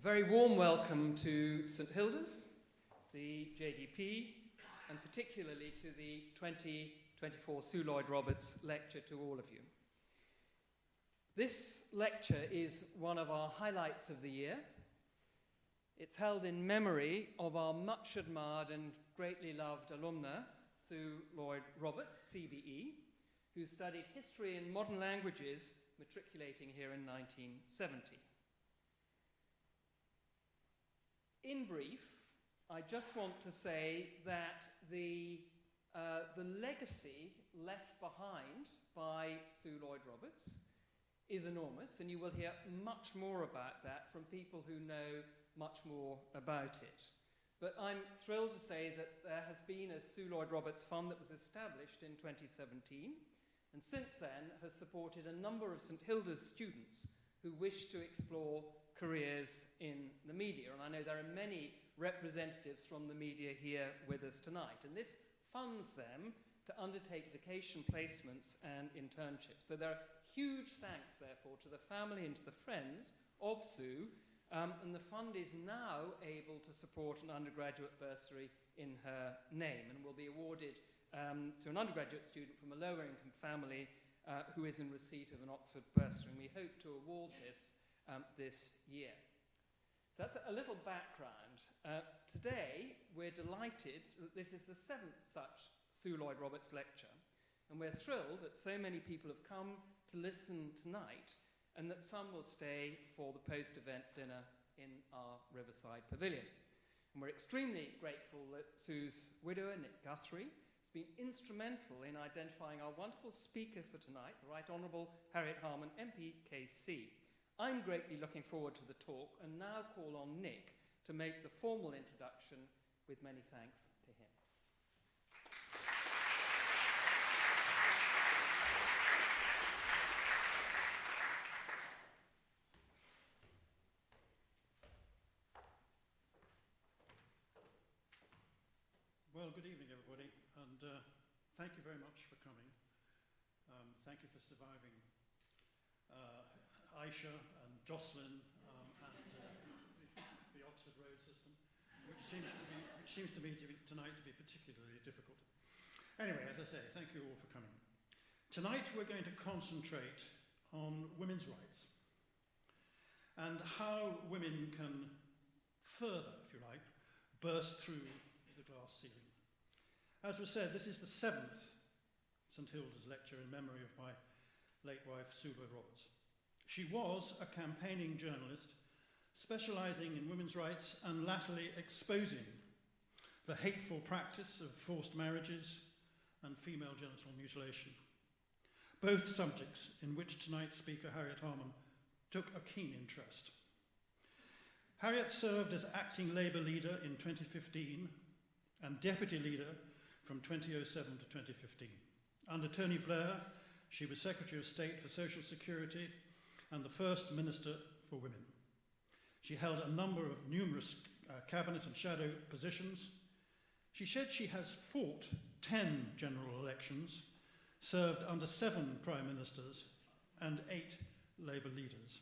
very warm welcome to St Hilda's, the JDP, and particularly to the 2024 Sue Lloyd-Roberts Lecture to all of you. This lecture is one of our highlights of the year. It's held in memory of our much admired and greatly loved alumna, Sue Lloyd-Roberts CBE, who studied history and modern languages, matriculating here in 1970. In brief, I just want to say that the legacy left behind by Sue Lloyd-Roberts is enormous, and you will hear much more about that from people who know much more about it. But I'm thrilled to say that there has been a Sue Lloyd-Roberts Fund that was established in 2017, and since then has supported a number of St Hilda's students who wish to explore careers in the media. And I know there are many representatives from the media here with us tonight. And this funds them to undertake vacation placements and internships. So there are huge thanks, therefore, to the family and to the friends of Sue. And the fund is now able to support an undergraduate bursary in her name and will be awarded to an undergraduate student from a lower income family who is in receipt of an Oxford bursary. And we hope to award this year. So that's a little background. Today, we're delighted that this is the 7th such Sue Lloyd-Roberts Lecture, and we're thrilled that so many people have come to listen tonight, and that some will stay for the post-event dinner in our Riverside Pavilion. And we're extremely grateful that Sue's widower, Nick Guthrie, has been instrumental in identifying our wonderful speaker for tonight, the Right Honourable Harriet Harman, MPKC. I'm greatly looking forward to the talk, and now call on Nick to make the formal introduction with many thanks to him. Well, good evening, everybody, and thank you very much for coming. Thank you for surviving Aisha and Jocelyn and the Oxford Road system, which seems to me tonight to be particularly difficult. Anyway, as I say, thank you all for coming. Tonight we're going to concentrate on women's rights and how women can further, if you like, burst through the glass ceiling. As was said, this is the 7th St Hilda's Lecture in memory of my late wife, Sue Lloyd-Roberts. She was a campaigning journalist specialising in women's rights and latterly exposing the hateful practice of forced marriages and female genital mutilation, both subjects in which tonight's speaker, Harriet Harman, took a keen interest. Harriet served as acting Labour leader in 2015 and deputy leader from 2007 to 2015. Under Tony Blair, she was Secretary of State for Social Security and the First Minister for Women. She held a number of numerous cabinet and shadow positions. She said she has fought 10 general elections, served under 7 prime ministers and 8 Labour leaders.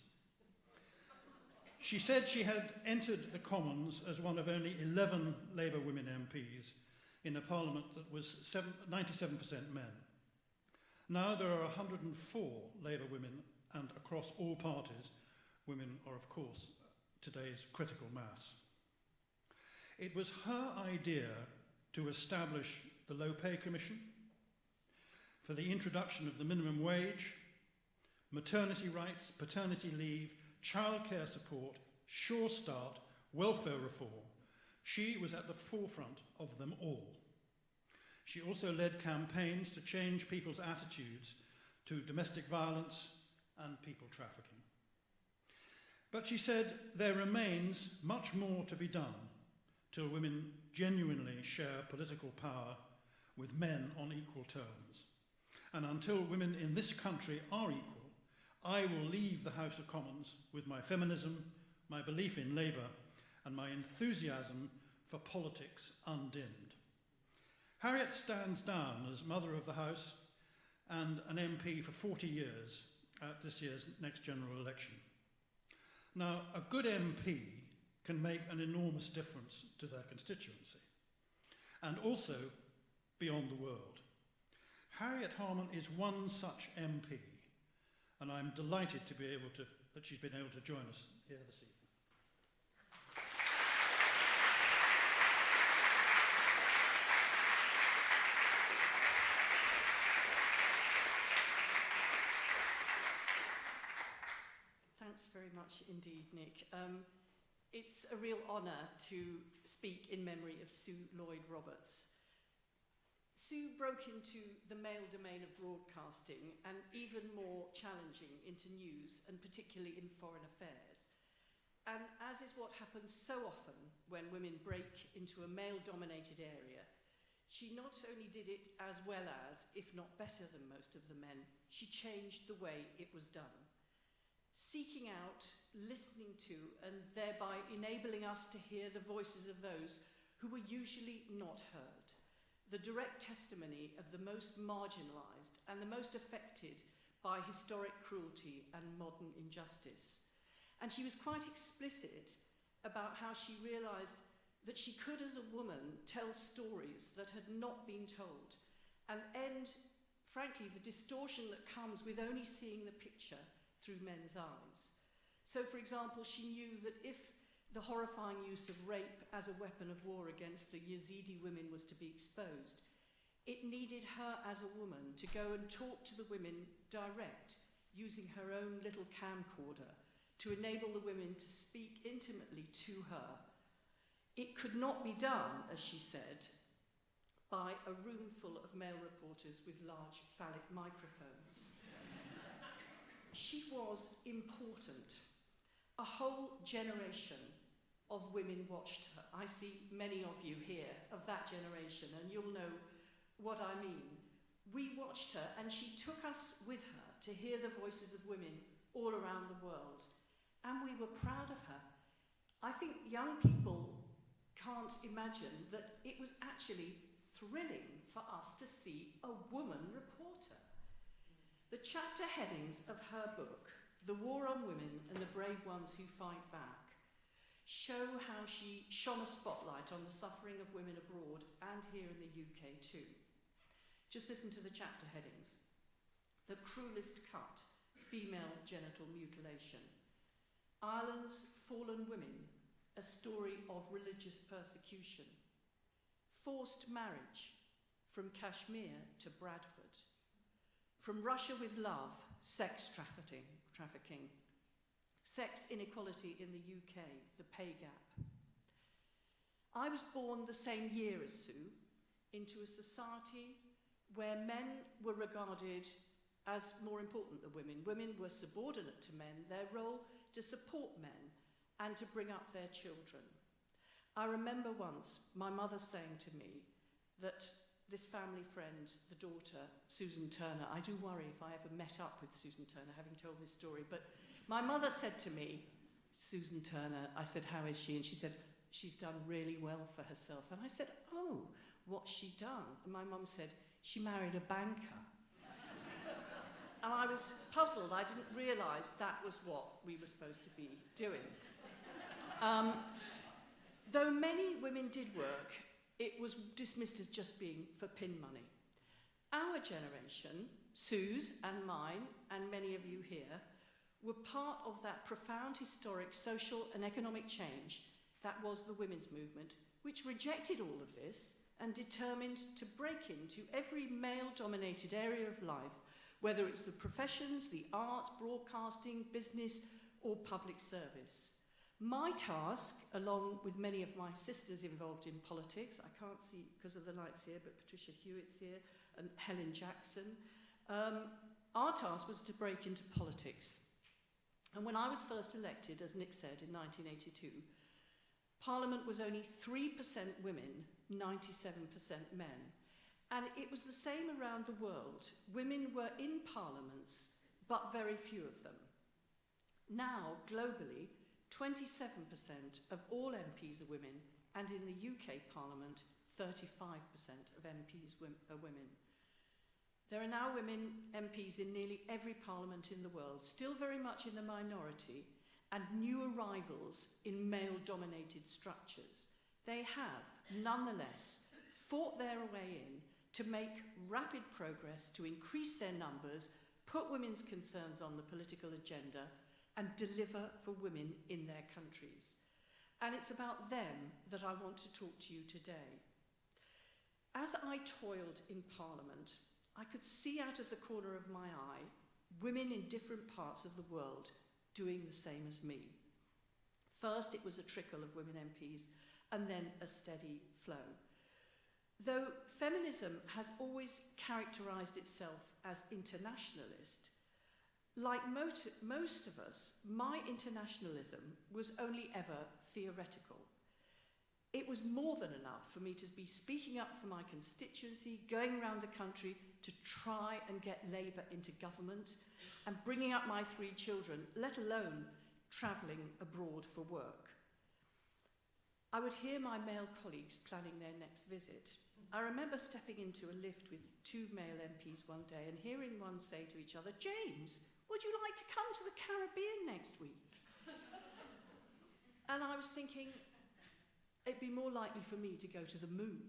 She said she had entered the Commons as one of only 11 Labour women MPs in a parliament that was 97% men. Now there are 104 Labour women, and across all parties, women are, of course, today's critical mass. It was her idea to establish the Low Pay Commission, for the introduction of the minimum wage, maternity rights, paternity leave, childcare support, Sure Start, welfare reform. She was at the forefront of them all. She also led campaigns to change people's attitudes to domestic violence and people trafficking. But she said there remains much more to be done till women genuinely share political power with men on equal terms. And until women in this country are equal, I will leave the House of Commons with my feminism, my belief in Labour, and my enthusiasm for politics undimmed. Harriet stands down as Mother of the House and an MP for 40 years at this year's next general election. Now, a good MP can make an enormous difference to their constituency, and also beyond the world. Harriet Harman is one such MP, and I'm delighted to be able to, that she's been able to join us here this evening. Thanks very much indeed, Nick. It's a real honour to speak in memory of Sue Lloyd-Roberts. Sue broke into the male domain of broadcasting and even more challenging into news, and particularly in foreign affairs. And as is what happens so often when women break into a male-dominated area, she not only did it as well as, if not better than most of the men, she changed the way it was done. Seeking out, listening to, and thereby enabling us to hear the voices of those who were usually not heard. The direct testimony of the most marginalised and the most affected by historic cruelty and modern injustice. And she was quite explicit about how she realised that she could, as a woman, tell stories that had not been told and end, frankly, the distortion that comes with only seeing the picture through men's eyes. So, for example, she knew that if the horrifying use of rape as a weapon of war against the Yazidi women was to be exposed, it needed her as a woman to go and talk to the women direct, using her own little camcorder to enable the women to speak intimately to her. It could not be done, as she said, by a room full of male reporters with large phallic microphones. She was important. A whole generation of women watched her. I see many of you here of that generation, and you'll know what I mean. We watched her, and she took us with her to hear the voices of women all around the world, and we were proud of her. I think young people can't imagine that it was actually thrilling for us to see a woman reporter. The chapter headings of her book, The War on Women and the Brave Ones Who Fight Back, show how she shone a spotlight on the suffering of women abroad and here in the UK too. Just listen to the chapter headings. The Cruelest Cut, Female Genital Mutilation. Ireland's Fallen Women, a story of religious persecution. Forced Marriage, from Kashmir to Bradford. From Russia with Love, Sex Trafficking. Sex Inequality in the UK, the Pay Gap. I was born the same year as Sue into a society where men were regarded as more important than women. Women were subordinate to men, their role to support men and to bring up their children. I remember once my mother saying to me that this family friend, the daughter, Susan Turner, I do worry if I ever met up with Susan Turner, having told this story, but my mother said to me, Susan Turner, I said, how is she? And she said, she's done really well for herself. And I said, oh, what's she done? And my mum said, she married a banker. And I was puzzled. I didn't realise that was what we were supposed to be doing. Though many women did work, it was dismissed as just being for pin money. Our generation, Sue's and mine, and many of you here, were part of that profound historic social and economic change that was the women's movement, which rejected all of this and determined to break into every male-dominated area of life, whether it's the professions, the arts, broadcasting, business, or public service. My task, along with many of my sisters involved in politics, I can't see because of the lights here, but Patricia Hewitt's here, and Helen Jackson, our task was to break into politics. And when I was first elected, as Nick said, in 1982, Parliament was only 3% women, 97% men. And it was the same around the world. Women were in parliaments, but very few of them. Now, globally, 27% of all MPs are women, and in the UK Parliament, 35% of MPs are women. There are now women MPs in nearly every parliament in the world, still very much in the minority, and new arrivals in male-dominated structures, they have, nonetheless, fought their way in to make rapid progress to increase their numbers, put women's concerns on the political agenda, and deliver for women in their countries. And it's about them that I want to talk to you today. As I toiled in Parliament, I could see out of the corner of my eye women in different parts of the world doing the same as me. First, it was a trickle of women MPs, and then a steady flow. Though feminism has always characterised itself as internationalist, like most of us, my internationalism was only ever theoretical. It was more than enough for me to be speaking up for my constituency, going around the country to try and get Labour into government, and bringing up my 3 children, let alone travelling abroad for work. I would hear my male colleagues planning their next visit. I remember stepping into a lift with 2 male MPs one day and hearing one say to each other, "James, would you like to come to the Caribbean next week?" And I was thinking, it'd be more likely for me to go to the moon.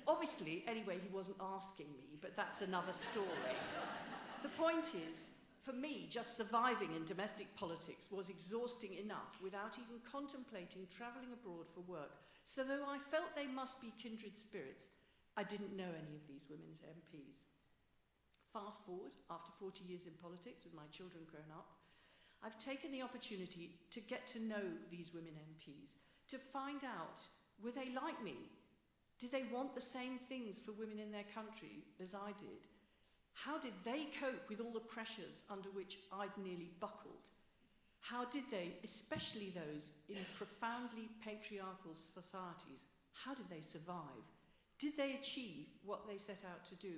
Obviously, anyway, he wasn't asking me, but that's another story. The point is, for me, just surviving in domestic politics was exhausting enough without even contemplating travelling abroad for work. So though I felt they must be kindred spirits, I didn't know any of these women's MPs. Fast forward, after 40 years in politics with my children grown up, I've taken the opportunity to get to know these women MPs, to find out, were they like me? Did they want the same things for women in their country as I did? How did they cope with all the pressures under which I'd nearly buckled? How did they, especially those in profoundly patriarchal societies, how did they survive? Did they achieve what they set out to do?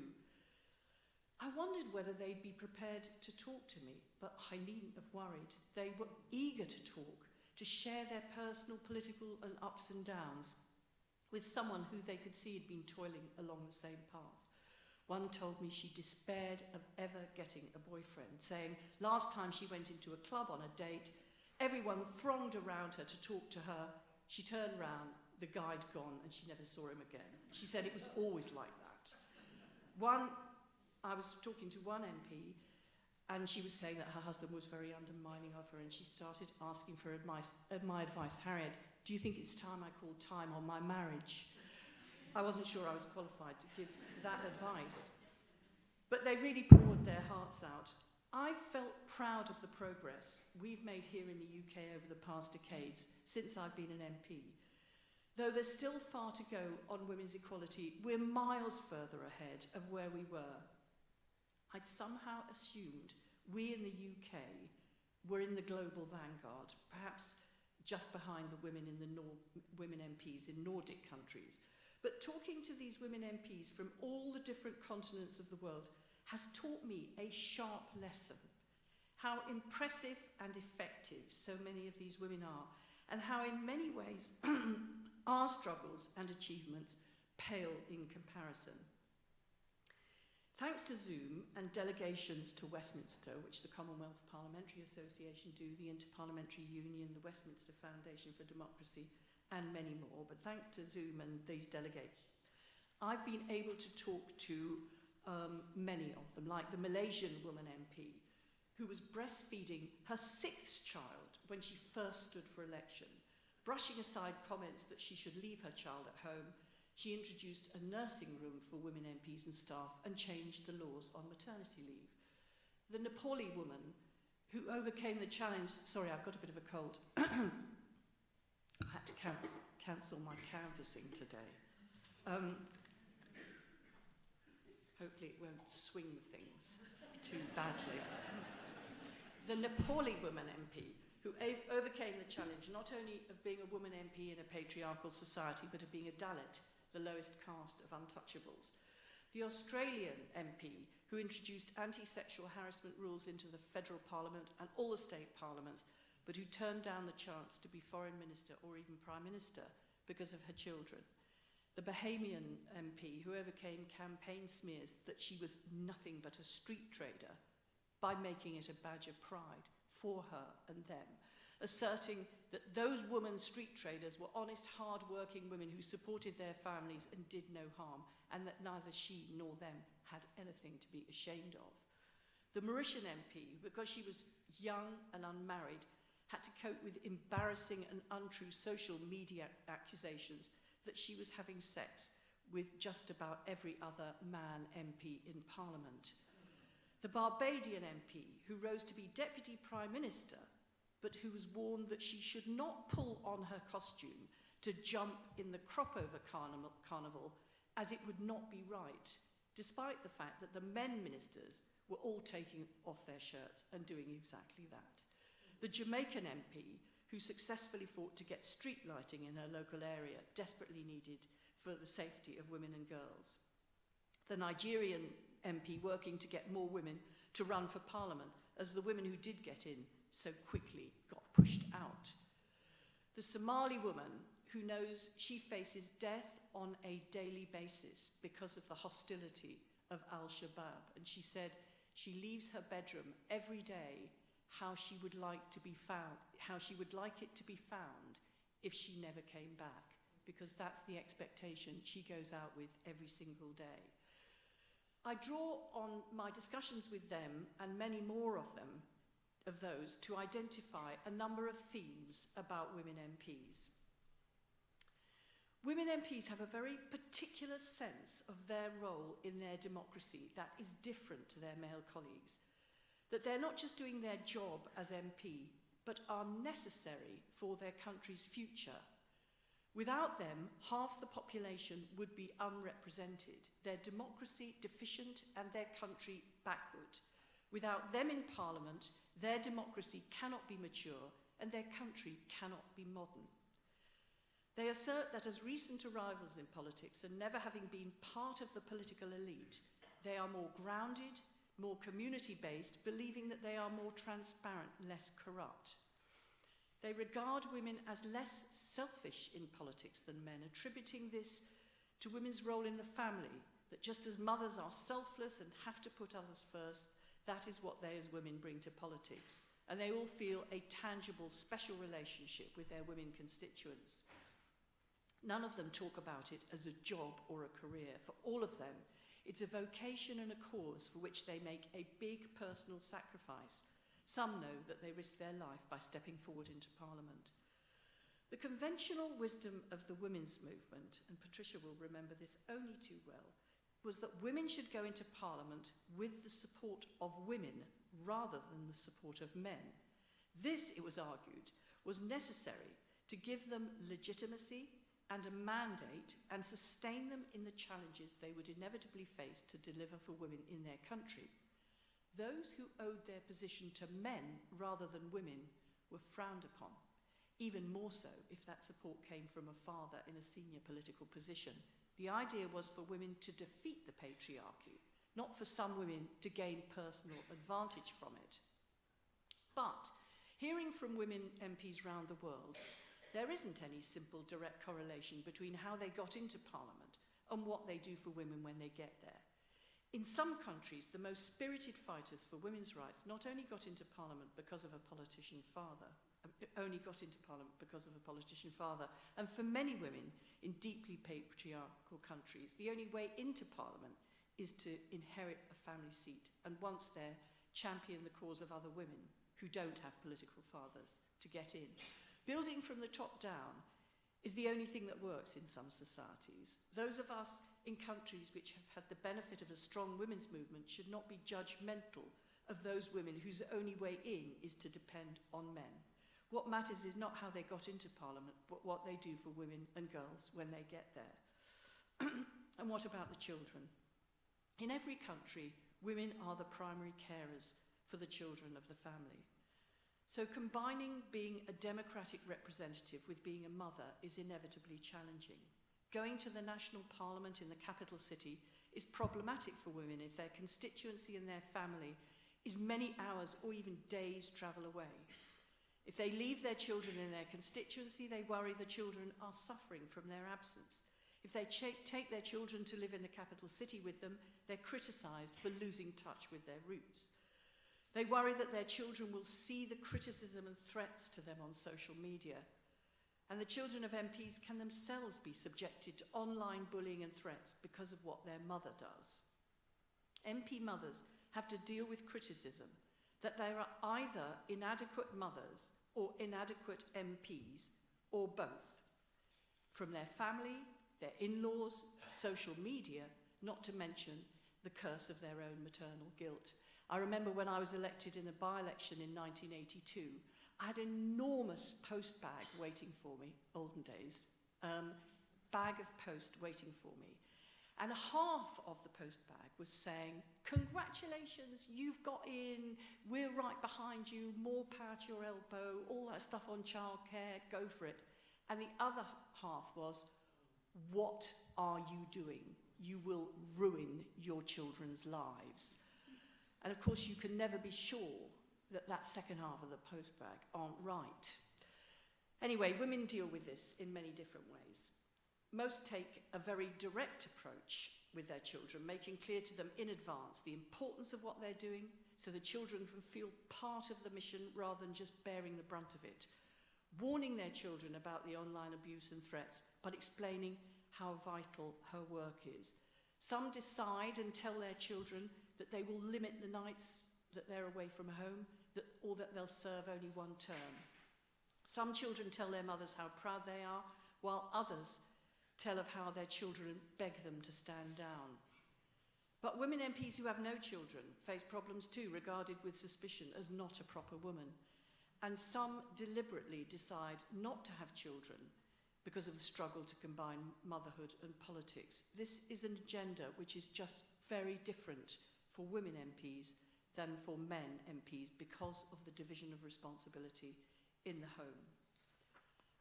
I wondered whether they'd be prepared to talk to me, but I needn't have worried. They were eager to talk, to share their personal political and ups and downs with someone who they could see had been toiling along the same path. One told me she despaired of ever getting a boyfriend, saying last time she went into a club on a date, everyone thronged around her to talk to her. She turned round, the guy'd gone, and she never saw him again. She said it was always like that. I was talking to one MP, and she was saying that her husband was very undermining of her, and she started asking for my advice. "Harriet, do you think it's time I called time on my marriage?" I wasn't sure I was qualified to give that advice. But they really poured their hearts out. I felt proud of the progress we've made here in the UK over the past decades since I've been an MP. Though there's still far to go on women's equality, we're miles further ahead of where we were. I'd somehow assumed we in the UK were in the global vanguard, perhaps just behind the women MPs in Nordic countries. But talking to these women MPs from all the different continents of the world has taught me a sharp lesson. How impressive and effective so many of these women are, and how in many ways our struggles and achievements pale in comparison. Thanks to Zoom and delegations to Westminster, which the Commonwealth Parliamentary Association do, the Interparliamentary Union, the Westminster Foundation for Democracy, and many more, but thanks to Zoom and these delegations, I've been able to talk to many of them, like the Malaysian woman MP, who was breastfeeding her 6th child when she first stood for election. Brushing aside comments that she should leave her child at home, she introduced a nursing room for women MPs and staff and changed the laws on maternity leave. The Nepali woman who overcame the challenge... Sorry, I've got a bit of a cold. I had to cancel my canvassing today. Hopefully it won't swing things too badly. The Nepali woman MP who overcame the challenge not only of being a woman MP in a patriarchal society, but of being a Dalit, the lowest caste of untouchables. The Australian MP who introduced anti-sexual harassment rules into the federal parliament and all the state parliaments, but who turned down the chance to be foreign minister or even prime minister because of her children. The Bahamian MP who overcame campaign smears that she was nothing but a street trader by making it a badge of pride for her and them. asserting that those women street traders were honest, hard-working women who supported their families and did no harm, and that neither she nor them had anything to be ashamed of. The Mauritian MP, because she was young and unmarried, had to cope with embarrassing and untrue social media accusations that she was having sex with just about every other man MP in Parliament. The Barbadian MP, who rose to be Deputy Prime Minister, but who was warned that she should not pull on her costume to jump in the crop-over carnival, as it would not be right, despite the fact that the men ministers were all taking off their shirts and doing exactly that. The Jamaican MP, who successfully fought to get street lighting in her local area, desperately needed for the safety of women and girls. The Nigerian MP working to get more women to run for Parliament, as the women who did get in so quickly got pushed out. The Somali woman who knows she faces death on a daily basis because of the hostility of Al-Shabaab, and she said she leaves her bedroom every day how she would like it to be found if she never came back, because that's the expectation she goes out with every single day. I draw on my discussions with them and many more of those to identify a number of themes about women MPs. Women MPs have a very particular sense of their role in their democracy that is different to their male colleagues. That they're not just doing their job as MP, but are necessary for their country's future. Without them, half the population would be unrepresented, their democracy deficient and their country backward. Without them in Parliament, their democracy cannot be mature and their country cannot be modern. They assert that as recent arrivals in politics and never having been part of the political elite, they are more grounded, more community-based, believing that they are more transparent, less corrupt. They regard women as less selfish in politics than men, attributing this to women's role in the family, that just as mothers are selfless and have to put others first, that is what they as women bring to politics. And they all feel a tangible, special relationship with their women constituents. None of them talk about it as a job or a career. For all of them, it's a vocation and a cause for which they make a big personal sacrifice. Some know that they risk their life by stepping forward into Parliament. The conventional wisdom of the women's movement, and Patricia will remember this only too well, was that women should go into Parliament with the support of women rather than the support of men. This, it was argued, was necessary to give them legitimacy and a mandate and sustain them in the challenges they would inevitably face to deliver for women in their country. Those who owed their position to men rather than women were frowned upon, even more so if that support came from a father in a senior political position. The idea was for women to defeat the patriarchy, not for some women to gain personal advantage from it. But hearing from women MPs around the world, there isn't any simple direct correlation between how they got into Parliament and what they do for women when they get there. In some countries, the most spirited fighters for women's rights not only got into Parliament because of a politician father, and for many women in deeply patriarchal countries, the only way into Parliament is to inherit a family seat, and once there, champion the cause of other women who don't have political fathers to get in. Building from the top down is the only thing that works in some societies. Those of us in countries which have had the benefit of a strong women's movement should not be judgmental of those women whose only way in is to depend on men. What matters is not how they got into Parliament, but what they do for women and girls when they get there. And what about the children? In every country, women are the primary carers for the children of the family. So combining being a democratic representative with being a mother is inevitably challenging. Going to the national parliament in the capital city is problematic for women if their constituency and their family is many hours or even days travel away. If they leave their children in their constituency, they worry the children are suffering from their absence. If they take their children to live in the capital city with them, they're criticised for losing touch with their roots. They worry that their children will see the criticism and threats to them on social media. And the children of MPs can themselves be subjected to online bullying and threats because of what their mother does. MP mothers have to deal with criticism that they are either inadequate mothers or inadequate MPs, or both, from their family, their in-laws, social media, not to mention the curse of their own maternal guilt. I remember when I was elected in a by-election in 1982, I had an enormous post bag waiting for me, olden days, bag of post waiting for me. And half of the post bag was saying, congratulations, you've got in, we're right behind you, more power to your elbow, all that stuff on childcare, go for it. And the other half was, what are you doing? You will ruin your children's lives. And of course, you can never be sure that that second half of the post bag aren't right. Anyway, women deal with this in many different ways. Most take a very direct approach with their children, making clear to them in advance the importance of what they're doing so the children can feel part of the mission rather than just bearing the brunt of it. Warning their children about the online abuse and threats, but explaining how vital her work is. Some decide and tell their children that they will limit the nights that they're away from home, or that they'll serve only one term. Some children tell their mothers how proud they are, while others tell of how their children beg them to stand down. But women MPs who have no children face problems too, regarded with suspicion as not a proper woman. And some deliberately decide not to have children because of the struggle to combine motherhood and politics. This is an agenda which is just very different for women MPs than for men MPs because of the division of responsibility in the home.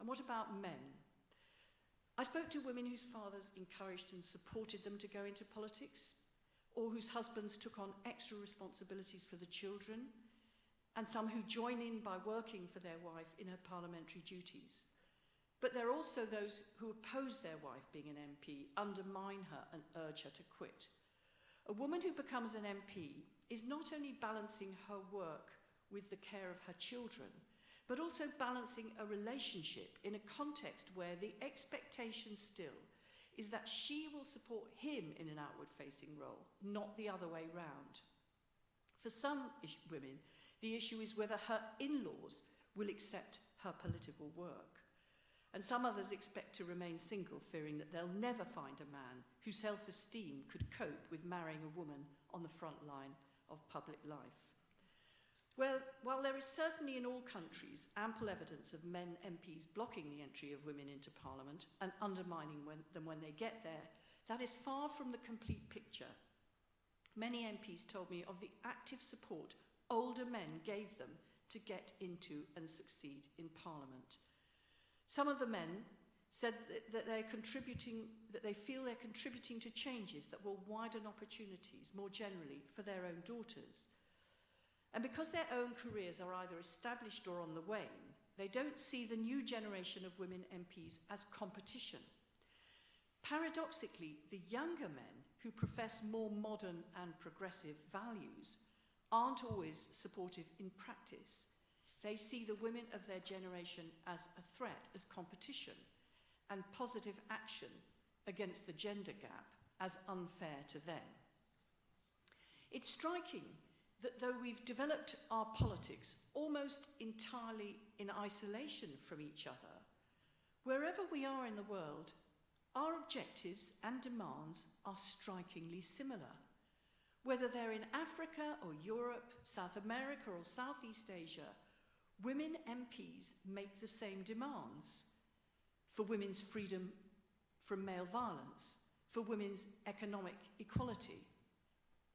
And what about men? I spoke to women whose fathers encouraged and supported them to go into politics, or whose husbands took on extra responsibilities for the children, and some who join in by working for their wife in her parliamentary duties. But there are also those who oppose their wife being an MP, undermine her and urge her to quit. A woman who becomes an MP is not only balancing her work with the care of her children, but also balancing a relationship in a context where the expectation still is that she will support him in an outward-facing role, not the other way round. For some women, the issue is whether her in-laws will accept her political work. And some others expect to remain single, fearing that they'll never find a man whose self-esteem could cope with marrying a woman on the front line of public life. Well, while there is certainly in all countries ample evidence of men MPs blocking the entry of women into Parliament and undermining them when they get there, that is far from the complete picture. Many MPs told me of the active support older men gave them to get into and succeed in Parliament. Some of the men said that they feel they're contributing to changes that will widen opportunities more generally for their own daughters. And because their own careers are either established or on the wane, they don't see the new generation of women MPs as competition. Paradoxically, the younger men who profess more modern and progressive values aren't always supportive in practice. They see the women of their generation as a threat, as competition, and positive action against the gender gap as unfair to them. It's striking that though we've developed our politics almost entirely in isolation from each other, wherever we are in the world, our objectives and demands are strikingly similar. Whether they're in Africa or Europe, South America or Southeast Asia, women MPs make the same demands for women's freedom from male violence, for women's economic equality,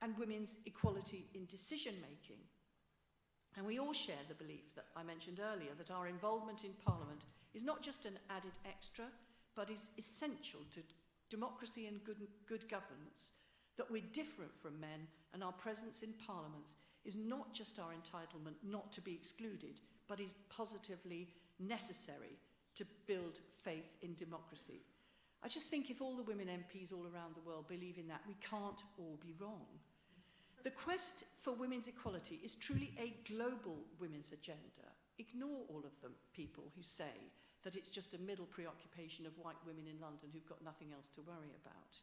and women's equality in decision-making. And we all share the belief that I mentioned earlier, that our involvement in Parliament is not just an added extra, but is essential to democracy and good governance, that we're different from men, and our presence in Parliament is not just our entitlement not to be excluded, but is positively necessary to build faith in democracy. I just think if all the women MPs all around the world believe in that, we can't all be wrong. The quest for women's equality is truly a global women's agenda. Ignore all of the people who say that it's just a middle preoccupation of white women in London who've got nothing else to worry about.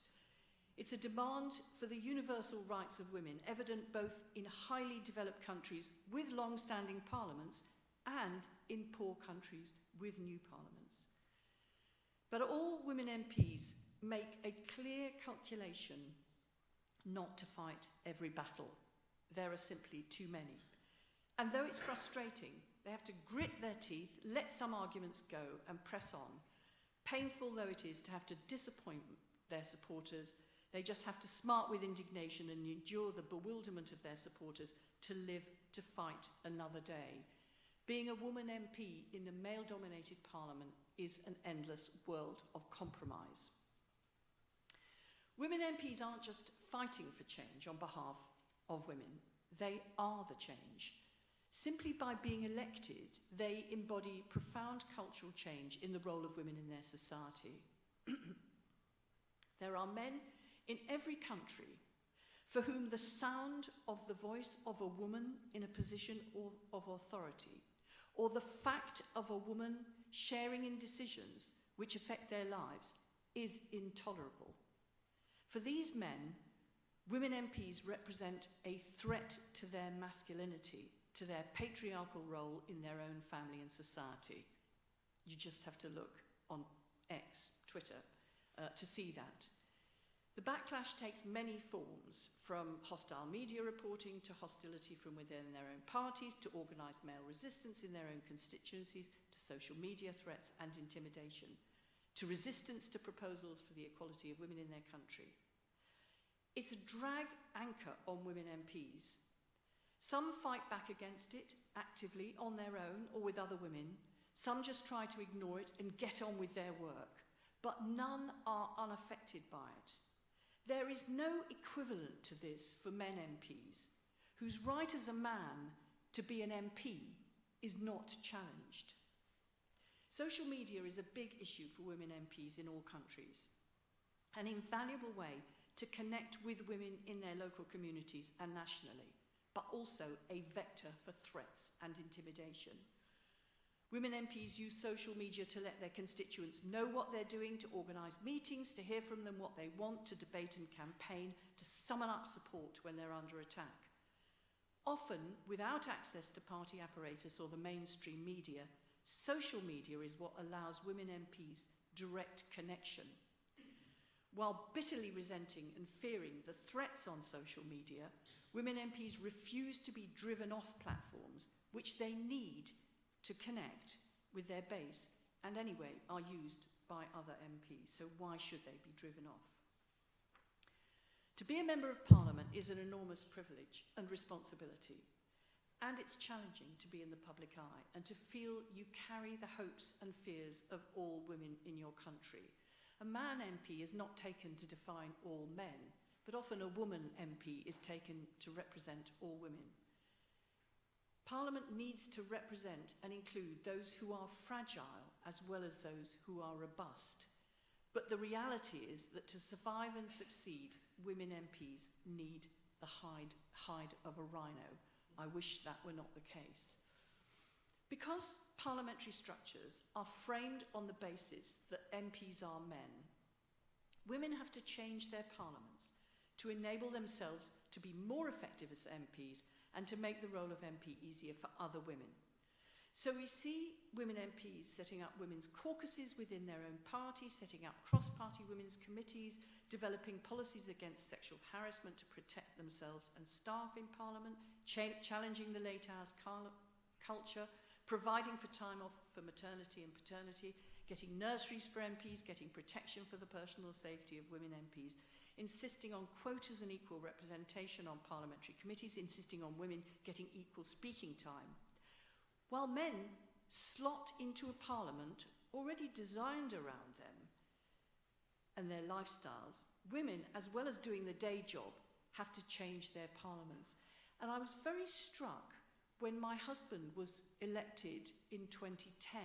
It's a demand for the universal rights of women, evident both in highly developed countries with long-standing parliaments and in poor countries with new parliaments. But all women MPs make a clear calculation not to fight every battle. There are simply too many. And though it's frustrating, they have to grit their teeth, let some arguments go and press on. Painful though it is to have to disappoint their supporters, they just have to smart with indignation and endure the bewilderment of their supporters to live to fight another day. Being a woman MP in a male-dominated parliament is an endless world of compromise. Women MPs aren't just fighting for change on behalf of women, they are the change. Simply by being elected, they embody profound cultural change in the role of women in their society. There are men in every country for whom the sound of the voice of a woman in a position of authority, or the fact of a woman sharing in decisions which affect their lives, is intolerable. For these men, women MPs represent a threat to their masculinity, to their patriarchal role in their own family and society. You just have to look on X, Twitter, to see that. The backlash takes many forms, from hostile media reporting to hostility from within their own parties, to organised male resistance in their own constituencies, to social media threats and intimidation, to resistance to proposals for the equality of women in their country. It's a drag anchor on women MPs. Some fight back against it actively on their own or with other women. Some just try to ignore it and get on with their work. But none are unaffected by it. There is no equivalent to this for men MPs, whose right as a man to be an MP is not challenged. Social media is a big issue for women MPs in all countries, an invaluable way to connect with women in their local communities and nationally, but also a vector for threats and intimidation. Women MPs use social media to let their constituents know what they're doing, to organise meetings, to hear from them what they want, to debate and campaign, to summon up support when they're under attack. Often, without access to party apparatus or the mainstream media, social media is what allows women MPs direct connection. While bitterly resenting and fearing the threats on social media, women MPs refuse to be driven off platforms which they need to connect with their base and anyway are used by other MPs, so why should they be driven off? To be a member of Parliament is an enormous privilege and responsibility, and it's challenging to be in the public eye and to feel you carry the hopes and fears of all women in your country. A man MP is not taken to define all men, but often a woman MP is taken to represent all women. Parliament needs to represent and include those who are fragile as well as those who are robust. But the reality is that to survive and succeed, women MPs need the hide of a rhino. I wish that were not the case. Because parliamentary structures are framed on the basis that MPs are men, women have to change their parliaments to enable themselves to be more effective as MPs and to make the role of MP easier for other women. So we see women MPs setting up women's caucuses within their own party, setting up cross-party women's committees, developing policies against sexual harassment to protect themselves and staff in Parliament, challenging the late hours culture, providing for time off for maternity and paternity, getting nurseries for MPs, getting protection for the personal safety of women MPs, insisting on quotas and equal representation on parliamentary committees, insisting on women getting equal speaking time. While men slot into a parliament already designed around them and their lifestyles, women, as well as doing the day job, have to change their parliaments. And I was very struck when my husband was elected in 2010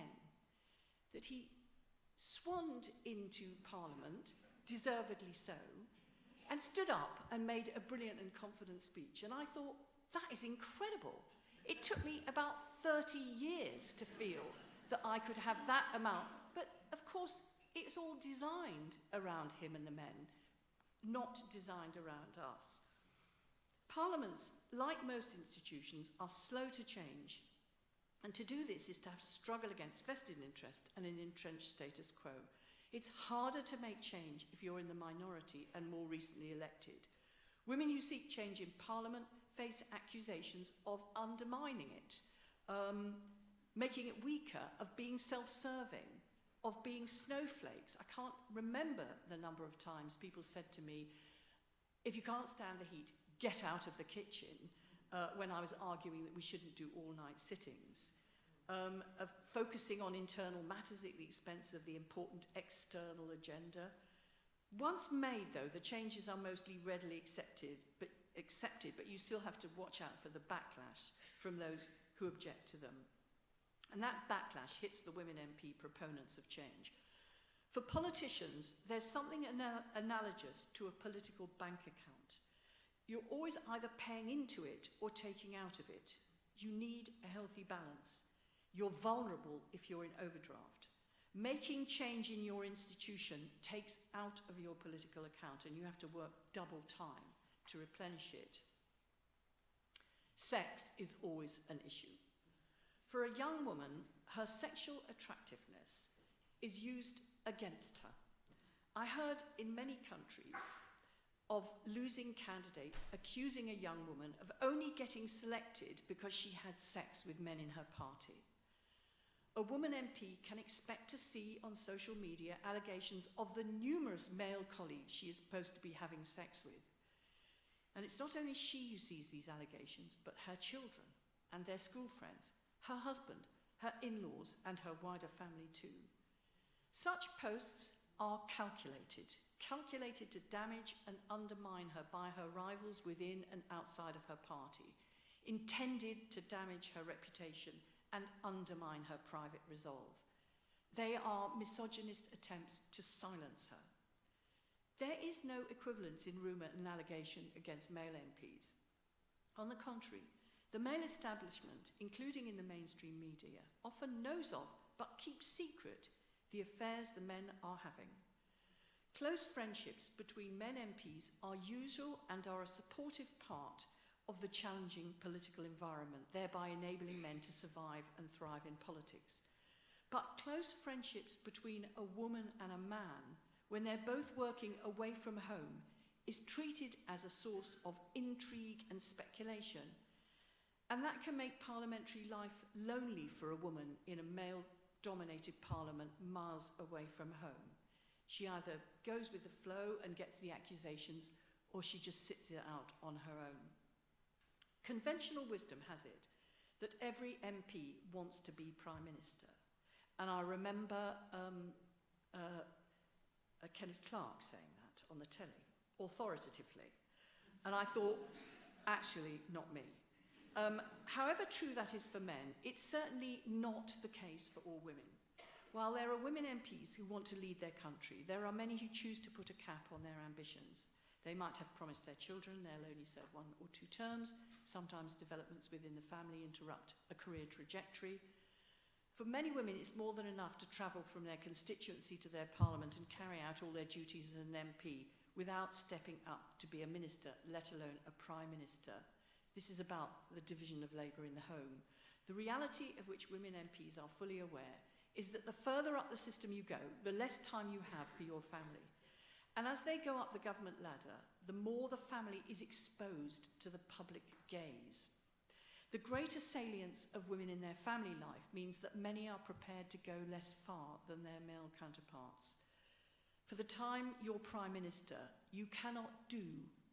that he swanned into Parliament, deservedly so, and stood up and made a brilliant and confident speech. And I thought, that is incredible. It took me about 30 years to feel that I could have that amount. But of course, it's all designed around him and the men, not designed around us. Parliaments, like most institutions, are slow to change. And to do this is to have to struggle against vested interest and an entrenched status quo. It's harder to make change if you're in the minority and more recently elected. Women who seek change in Parliament face accusations of undermining it, making it weaker, of being self-serving, of being snowflakes. I can't remember the number of times people said to me, if you can't stand the heat, get out of the kitchen, when I was arguing that we shouldn't do all-night sittings. Of focusing on internal matters at the expense of the important external agenda. Once made, though, the changes are mostly readily accepted, but you still have to watch out for the backlash from those who object to them. And that backlash hits the women MP proponents of change. For politicians, there's something analogous to a political bank account. You're always either paying into it or taking out of it. You need a healthy balance. You're vulnerable if you're in overdraft. Making change in your institution takes out of your political account, and you have to work double time to replenish it. Sex is always an issue. For a young woman, her sexual attractiveness is used against her. I heard in many countries of losing candidates accusing a young woman of only getting selected because she had sex with men in her party. A woman MP can expect to see on social media allegations of the numerous male colleagues she is supposed to be having sex with. And it's not only she who sees these allegations, but her children and their school friends, her husband, her in-laws, and her wider family too. Such posts are calculated to damage and undermine her by her rivals within and outside of her party, intended to damage her reputation and undermine her private resolve. They are misogynist attempts to silence her. There is no equivalence in rumour and allegation against male MPs. On the contrary, the male establishment, including in the mainstream media, often knows of but keeps secret the affairs the men are having. Close friendships between men MPs are usual and are a supportive part of the challenging political environment, thereby enabling men to survive and thrive in politics. But close friendships between a woman and a man, when they're both working away from home, is treated as a source of intrigue and speculation. And that can make parliamentary life lonely for a woman in a male-dominated parliament miles away from home. She either goes with the flow and gets the accusations, or she just sits it out on her own. Conventional wisdom has it that every MP wants to be Prime Minister. And I remember Kenneth Clarke saying that on the telly, authoritatively. And I thought, actually, not me. However true that is for men, it's certainly not the case for all women. While there are women MPs who want to lead their country, there are many who choose to put a cap on their ambitions. They might have promised their children they'll only serve 1 or 2 terms. Sometimes developments within the family interrupt a career trajectory. For many women, it's more than enough to travel from their constituency to their parliament and carry out all their duties as an MP without stepping up to be a minister, let alone a prime minister. This is about the division of labour in the home. The reality of which women MPs are fully aware is that the further up the system you go, the less time you have for your family. And as they go up the government ladder, the more the family is exposed to the public gaze. The greater salience of women in their family life means that many are prepared to go less far than their male counterparts. For the time you're Prime Minister, you cannot do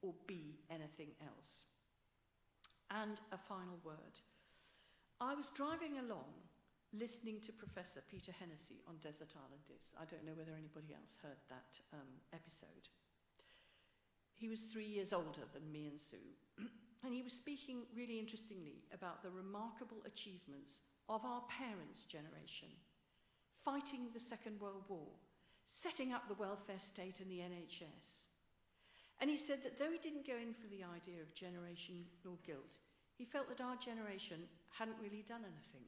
or be anything else. And a final word. I was driving along listening to Professor Peter Hennessy on Desert Island Discs. I don't know whether anybody else heard that episode. He was 3 years older than me and Sue, and he was speaking really interestingly about the remarkable achievements of our parents' generation, fighting the Second World War, setting up the welfare state and the NHS. And he said that though he didn't go in for the idea of generational guilt, he felt that our generation hadn't really done anything.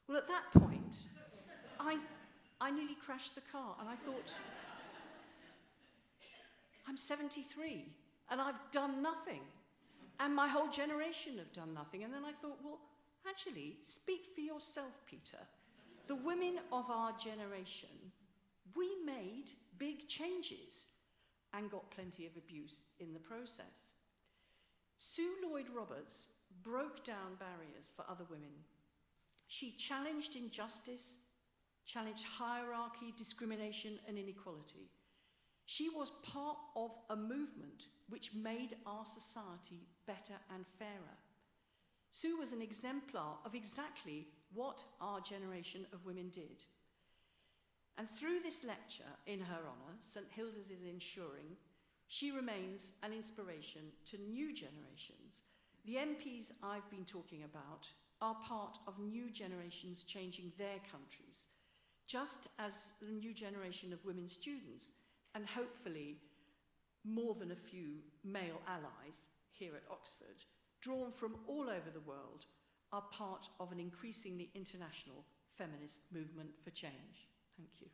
Well, at that point, I nearly crashed the car, and I thought, I'm 73, and I've done nothing. And my whole generation have done nothing. And then I thought, well, actually, speak for yourself, Peter. The women of our generation, we made big changes and got plenty of abuse in the process. Sue Lloyd-Roberts broke down barriers for other women. She challenged injustice, challenged hierarchy, discrimination, and inequality. She was part of a movement which made our society better and fairer. Sue was an exemplar of exactly what our generation of women did. And through this lecture, in her honour, St Hilda's is ensuring she remains an inspiration to new generations. The MPs I've been talking about are part of new generations changing their countries, just as the new generation of women students, and hopefully more than a few male allies here at Oxford, drawn from all over the world, are part of an increasingly international feminist movement for change. Thank you.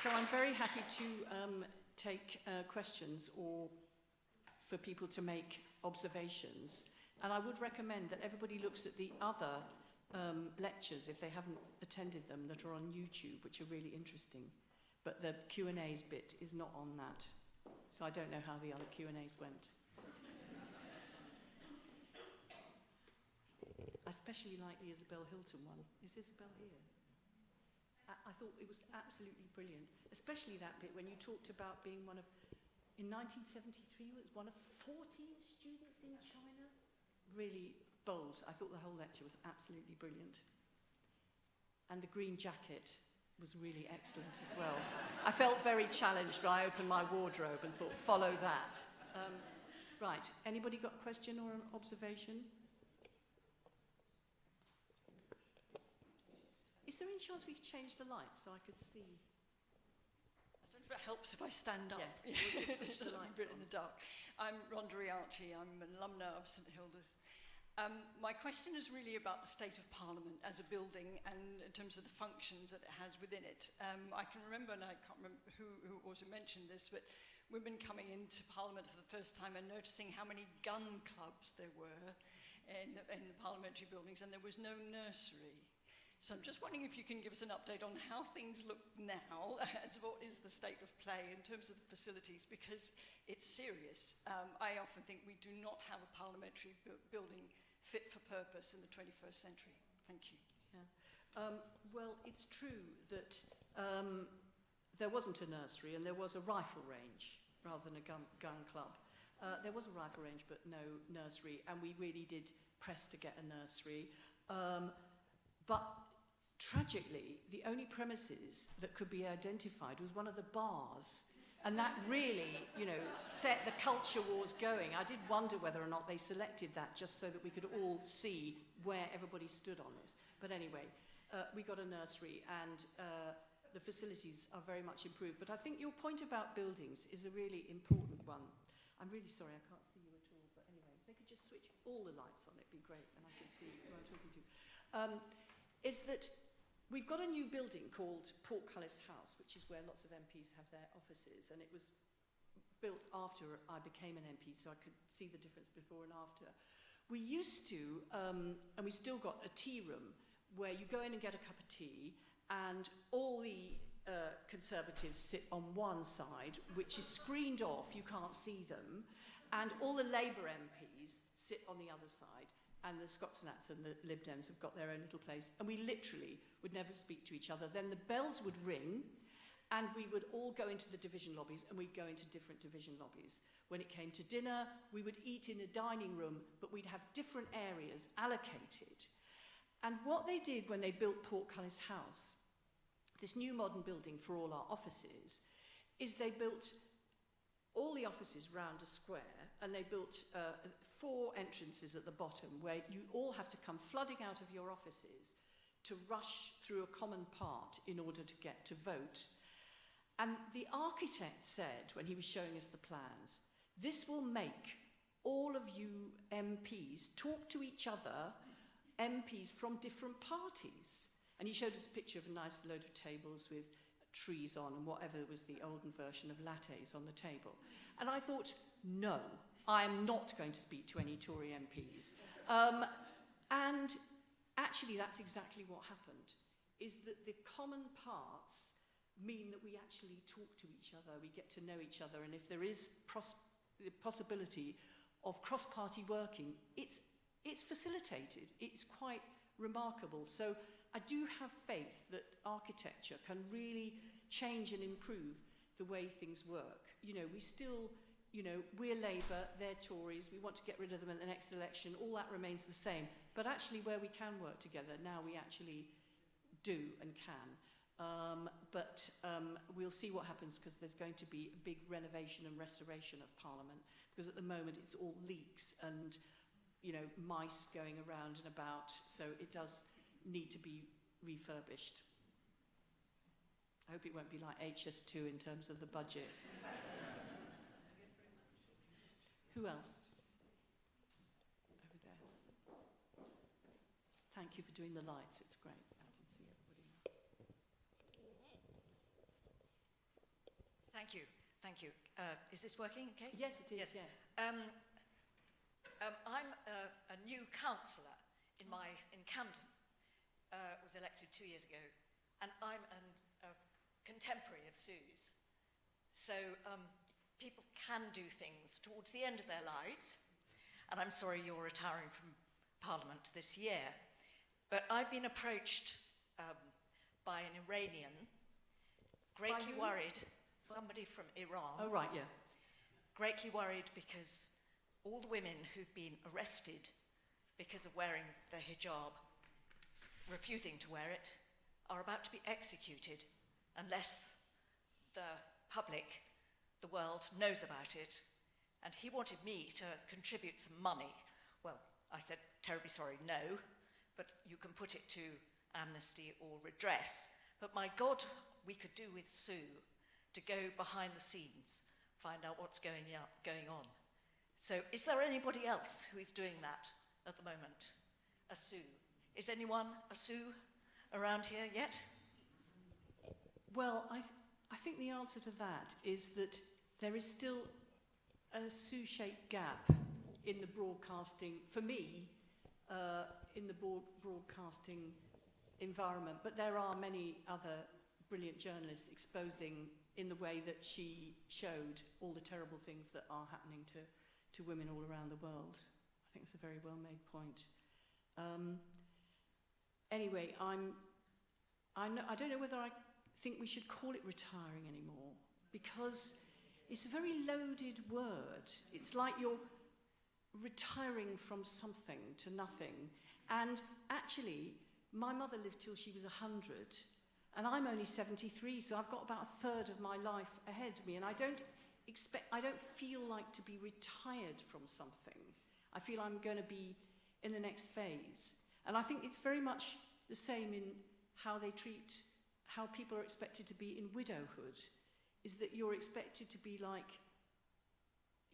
So I'm very happy to take questions or for people to make observations. And I would recommend that everybody looks at the other lectures, if they haven't attended them, that are on YouTube, which are really interesting. But the Q&As bit is not on that. So I don't know how the other Q&As went. I especially like the Isabel Hilton one. Is Isabel here? I thought it was absolutely brilliant, especially that bit when you talked about being one of, in 1973, it was one of 14 students in China. Really bold. I thought the whole lecture was absolutely brilliant. And the green jacket was really excellent as well. I felt very challenged when I opened my wardrobe and thought, follow that. Right, anybody got a question or an observation? Is there any chance we could change the lights so I could see? I don't know if it helps if I stand up. Yeah, we'll just switch the lights in the dark. I'm Rhonda Rialti. I'm an alumna of St Hilda's. My question is really about the state of Parliament as a building and in terms of the functions that it has within it. I can remember, and I can't remember who also mentioned this, but women coming into Parliament for the first time and noticing how many gun clubs there were in the parliamentary buildings, and there was no nursery. So I'm just wondering if you can give us an update on how things look now and what is the state of play in terms of the facilities, because it's serious. I often think we do not have a parliamentary building fit for purpose in the 21st century. Thank you. Yeah. Well, it's true that there wasn't a nursery and there was a rifle range rather than a gun club. There was a rifle range but no nursery, and we really did press to get a nursery. But tragically, the only premises that could be identified was one of the bars. And that really, set the culture wars going. I did wonder whether or not they selected that just so that we could all see where everybody stood on this. But anyway, we got a nursery, and the facilities are very much improved. But I think your point about buildings is a really important one. I'm really sorry, I can't see you at all. But anyway, if they could just switch all the lights on, it'd be great, and I can see who I'm talking to. Is that we've got a new building called Portcullis House, which is where lots of MPs have their offices, and it was built after I became an MP, so I could see the difference before and after. We used to, and we still got a tea room where you go in and get a cup of tea, and all the Conservatives sit on one side, which is screened off, you can't see them, and all the Labour MPs sit on the other side. And the Scots Nats and the Lib Dems have got their own little place, and we literally would never speak to each other. Then the bells would ring, and we would all go into the division lobbies, and we'd go into different division lobbies. When it came to dinner, we would eat in a dining room, but we'd have different areas allocated. And what they did when they built Portcullis House, this new modern building for all our offices, is they built all the offices round a square, and they built 4 entrances at the bottom where you all have to come flooding out of your offices to rush through a common part in order to get to vote. And the architect said, when he was showing us the plans, this will make all of you MPs talk to each other, MPs from different parties. And he showed us a picture of a nice load of tables with trees on and whatever was the olden version of lattes on the table. And I thought, no, I am not going to speak to any Tory MPs. And actually, that's exactly what happened, is that the common parts mean that we actually talk to each other, we get to know each other, and if there is the possibility of cross-party working, it's facilitated. It's quite remarkable. So I do have faith that architecture can really change and improve the way things work. You know, we still, you know, we're Labour, they're Tories, we want to get rid of them at the next election, all that remains the same. But actually where we can work together, now we actually do and can. We'll see what happens, because there's going to be a big renovation and restoration of Parliament, because at the moment it's all leaks and, you know, mice going around and about, so it does need to be refurbished. I hope it won't be like HS2 in terms of the budget. Who else? Over there. Thank you for doing the lights, it's great. I can see everybody now. Thank you, thank you. Is this working okay? Yes, it is, Yes. yeah. I'm a new councillor in Camden, was elected 2 years ago, and I'm a contemporary of Sue's. So people can do things towards the end of their lives, and I'm sorry you're retiring from Parliament this year, but I've been approached by an Iranian, greatly worried, somebody from Iran. Oh, right, yeah. Greatly worried because all the women who've been arrested because of wearing the hijab, refusing to wear it, are about to be executed unless the public, the world, knows about it. And he wanted me to contribute some money. Well, I said, terribly sorry, no, but you can put it to amnesty or redress. But my God, we could do with Sue to go behind the scenes, find out what's going on. So is there anybody else who is doing that at the moment? A Sue. Is anyone a Sue around here yet? Well, I think the answer to that is that there is still a Sue-shaped gap in the broadcasting, for me, in the broadcasting environment. But there are many other brilliant journalists exposing in the way that she showed all the terrible things that are happening to women all around the world. I think it's a very well-made point. Anyway, I don't know whether I think we should call it retiring anymore, because it's a very loaded word. It's like you're retiring from something to nothing. And actually, my mother lived till she was 100, and I'm only 73, so I've got about a third of my life ahead of me, and I don't feel like to be retired from something. I feel I'm going to be in the next phase. And I think it's very much the same in how they treat, how people are expected to be in widowhood, is that you're expected to be like,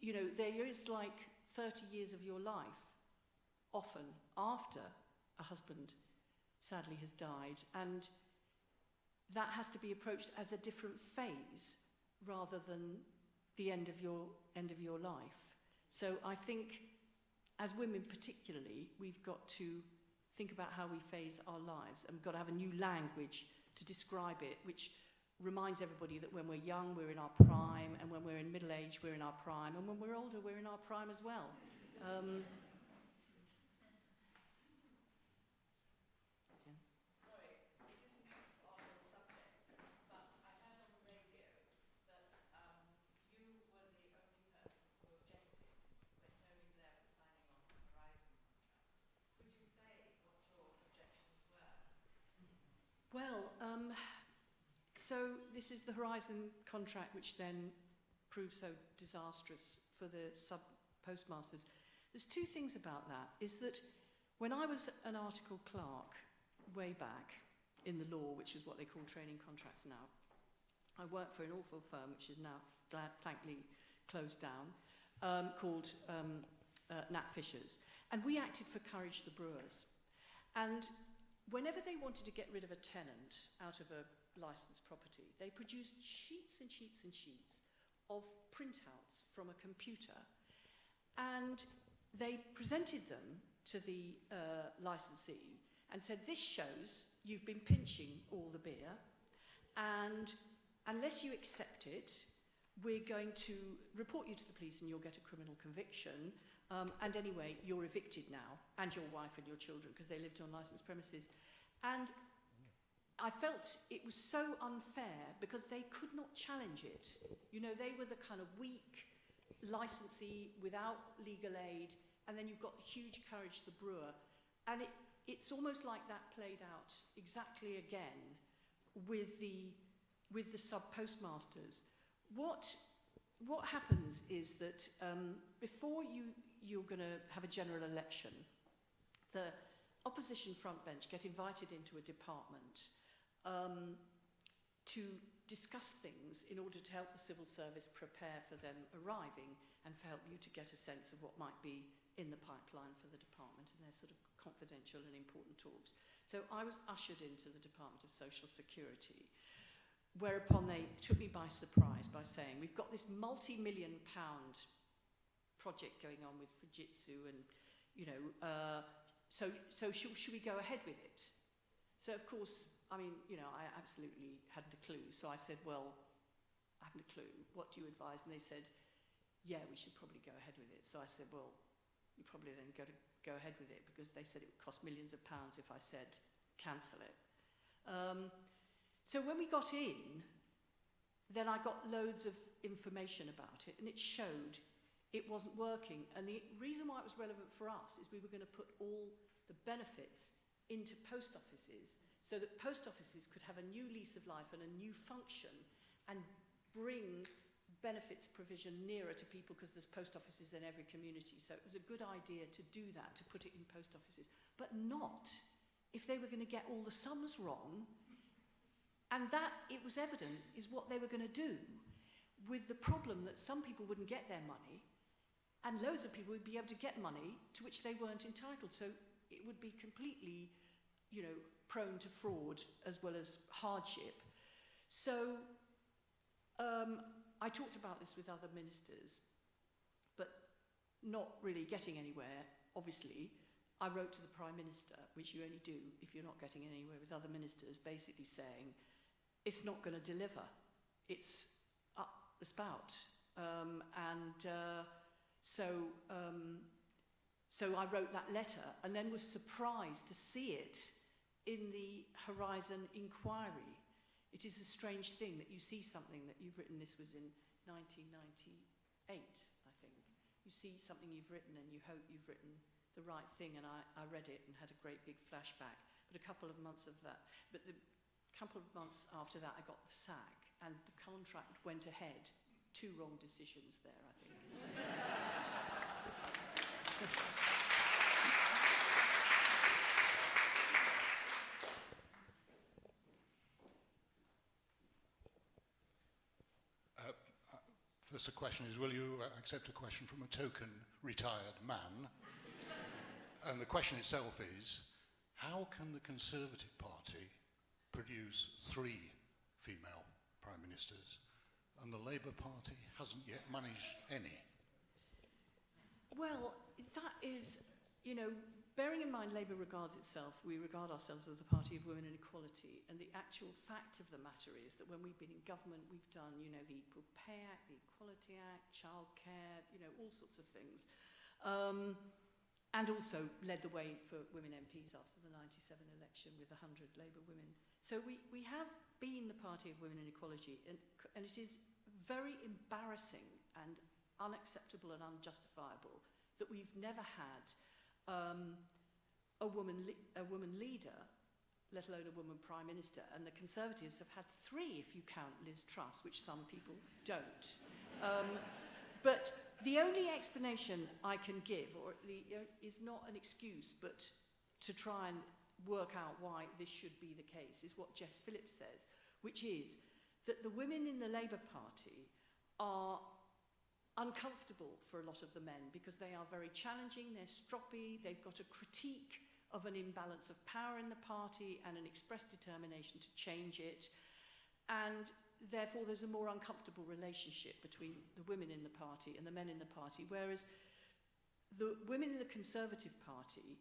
you know, there is like 30 years of your life, often after a husband sadly has died, and that has to be approached as a different phase rather than the end of your life. So I think, as women particularly, we've got to think about how we phase our lives, and we've got to have a new language to describe it, which reminds everybody that when we're young, we're in our prime, and when we're in middle age, we're in our prime, and when we're older, we're in our prime as well. Well, So this is the Horizon contract, which then proved so disastrous for the sub-postmasters. There's two things about that, is that when I was an article clerk way back in the law, which is what they call training contracts now, I worked for an awful firm, which is now thankfully closed down, called Nat Fisher's. And we acted for Courage the Brewers. And whenever they wanted to get rid of a tenant out of a licensed property, they produced sheets and sheets and sheets of printouts from a computer. And they presented them to the licensee and said, this shows you've been pinching all the beer, and unless you accept it, we're going to report you to the police and you'll get a criminal conviction. And anyway, you're evicted now, and your wife and your children, because they lived on licensed premises. And I felt it was so unfair because they could not challenge it. You know, they were the kind of weak licensee without legal aid, and then you've got huge Courage the Brewer. And it's almost like that played out exactly again with the sub-postmasters. What happens is that before you're going to have a general election, the opposition front bench get invited into a department to discuss things in order to help the civil service prepare for them arriving and for help you to get a sense of what might be in the pipeline for the department, and they're sort of confidential and important talks. So I was ushered into the Department of Social Security, whereupon they took me by surprise by saying, we've got this multi-million-pound project going on with Fujitsu, and, you know, so should we go ahead with it? So, of course, I mean, you know, I absolutely hadn't a clue. So I said, well, I haven't a clue. What do you advise? And they said, yeah, we should probably go ahead with it. So I said, well, you probably then go ahead with it, because they said it would cost millions of pounds if I said cancel it. So when we got in, then I got loads of information about it, and it showed it wasn't working. And the reason why it was relevant for us is we were going to put all the benefits into post offices so that post offices could have a new lease of life and a new function and bring benefits provision nearer to people, because there's post offices in every community. So it was a good idea to do that, to put it in post offices, but not if they were going to get all the sums wrong. And that, it was evident, is what they were going to do, with the problem that some people wouldn't get their money and loads of people would be able to get money to which they weren't entitled. So it would be completely, you know, prone to fraud as well as hardship. So I talked about this with other ministers, but not really getting anywhere, obviously. I wrote to the Prime Minister, which you only do if you're not getting anywhere with other ministers, basically saying, it's not going to deliver. It's up the spout. So I wrote that letter and then was surprised to see it in the Horizon inquiry. It is a strange thing that you see something that you've written. This was in 1998, I think. You see something you've written and you hope you've written the right thing, and I read it and had a great big flashback. But a couple of months after that, I got the sack, and the contract went ahead. 2 wrong decisions there, I think. First, the question is, will you accept a question from a token retired man? And the question itself is, how can the Conservative Party produce 3 female Prime Ministers and the Labour Party hasn't yet managed any? Well, that is, you know, bearing in mind Labour regards itself, we regard ourselves as the party of women and equality, and the actual fact of the matter is that when we've been in government, we've done, you know, the Equal Pay Act, the Equality Act, childcare, you know, all sorts of things. And also led the way for women MPs after the 97 election with 100 Labour women. So we have been the party of women and equality, and it is very embarrassing and unacceptable and unjustifiable that we've never had a woman leader let alone a woman Prime Minister. And the Conservatives have had 3 if you count Liz Truss, which some people don't. But the only explanation I can give, is not an excuse, but to try and work out why this should be the case, is what Jess Phillips says, which is that the women in the Labour Party are uncomfortable for a lot of the men because they are very challenging, they're stroppy, they've got a critique of an imbalance of power in the party and an expressed determination to change it. And therefore there's a more uncomfortable relationship between the women in the party and the men in the party, whereas the women in the Conservative Party,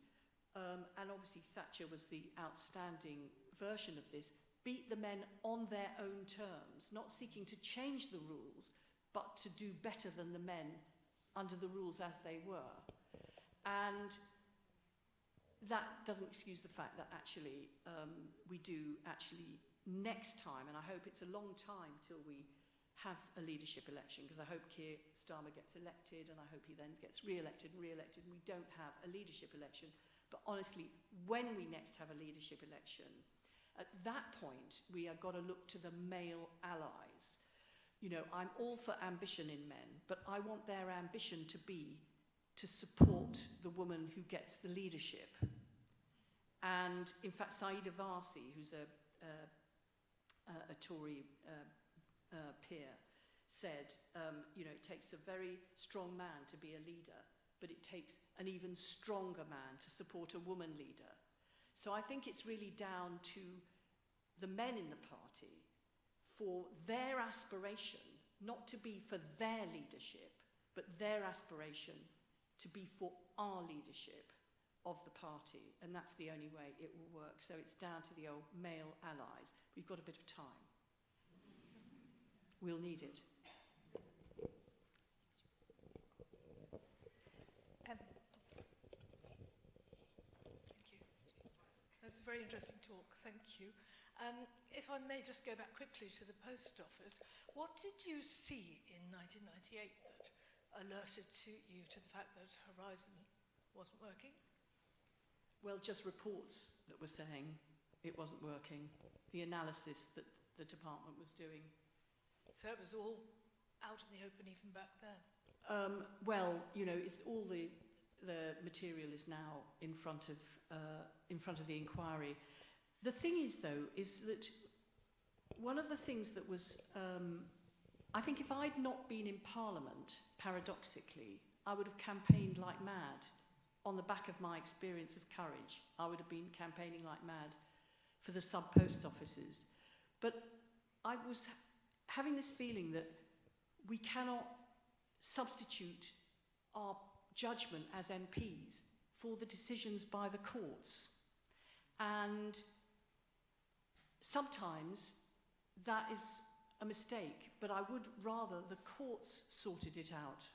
and obviously Thatcher was the outstanding version of this, beat the men on their own terms, not seeking to change the rules, but to do better than the men under the rules as they were. And that doesn't excuse the fact that actually we do actually next time, and I hope it's a long time till we have a leadership election, because I hope Keir Starmer gets elected and I hope he then gets re-elected and re-elected and we don't have a leadership election. But honestly, when we next have a leadership election, at that point we are got to look to the male allies. You know, I'm all for ambition in men, but I want their ambition to be to support the woman who gets the leadership. And in fact, Saida Varsi, who's a Tory peer, said, you know, it takes a very strong man to be a leader, but it takes an even stronger man to support a woman leader. So I think it's really down to the men in the party for their aspiration, not to be for their leadership, but their aspiration to be for our leadership of the party, and that's the only way it will work. So it's down to the old male allies. We've got a bit of time. We'll need it. Thank you. That's a very interesting talk. Thank you. If I may just go back quickly to the post office, what did you see in 1998 that alerted you to the fact that Horizon wasn't working? Well, just reports that were saying it wasn't working, the analysis that the department was doing. So it was all out in the open even back then? Well, you know, it's all the material is now in front of the inquiry. The thing is, though, is that one of the things that was, I think if I'd not been in Parliament, paradoxically, I would have campaigned like mad. On the back of my experience of courage, I would have been campaigning like mad for the sub-post offices. But I was having this feeling that we cannot substitute our judgment as MPs for the decisions by the courts. And sometimes that is a mistake, but I would rather the courts sorted it out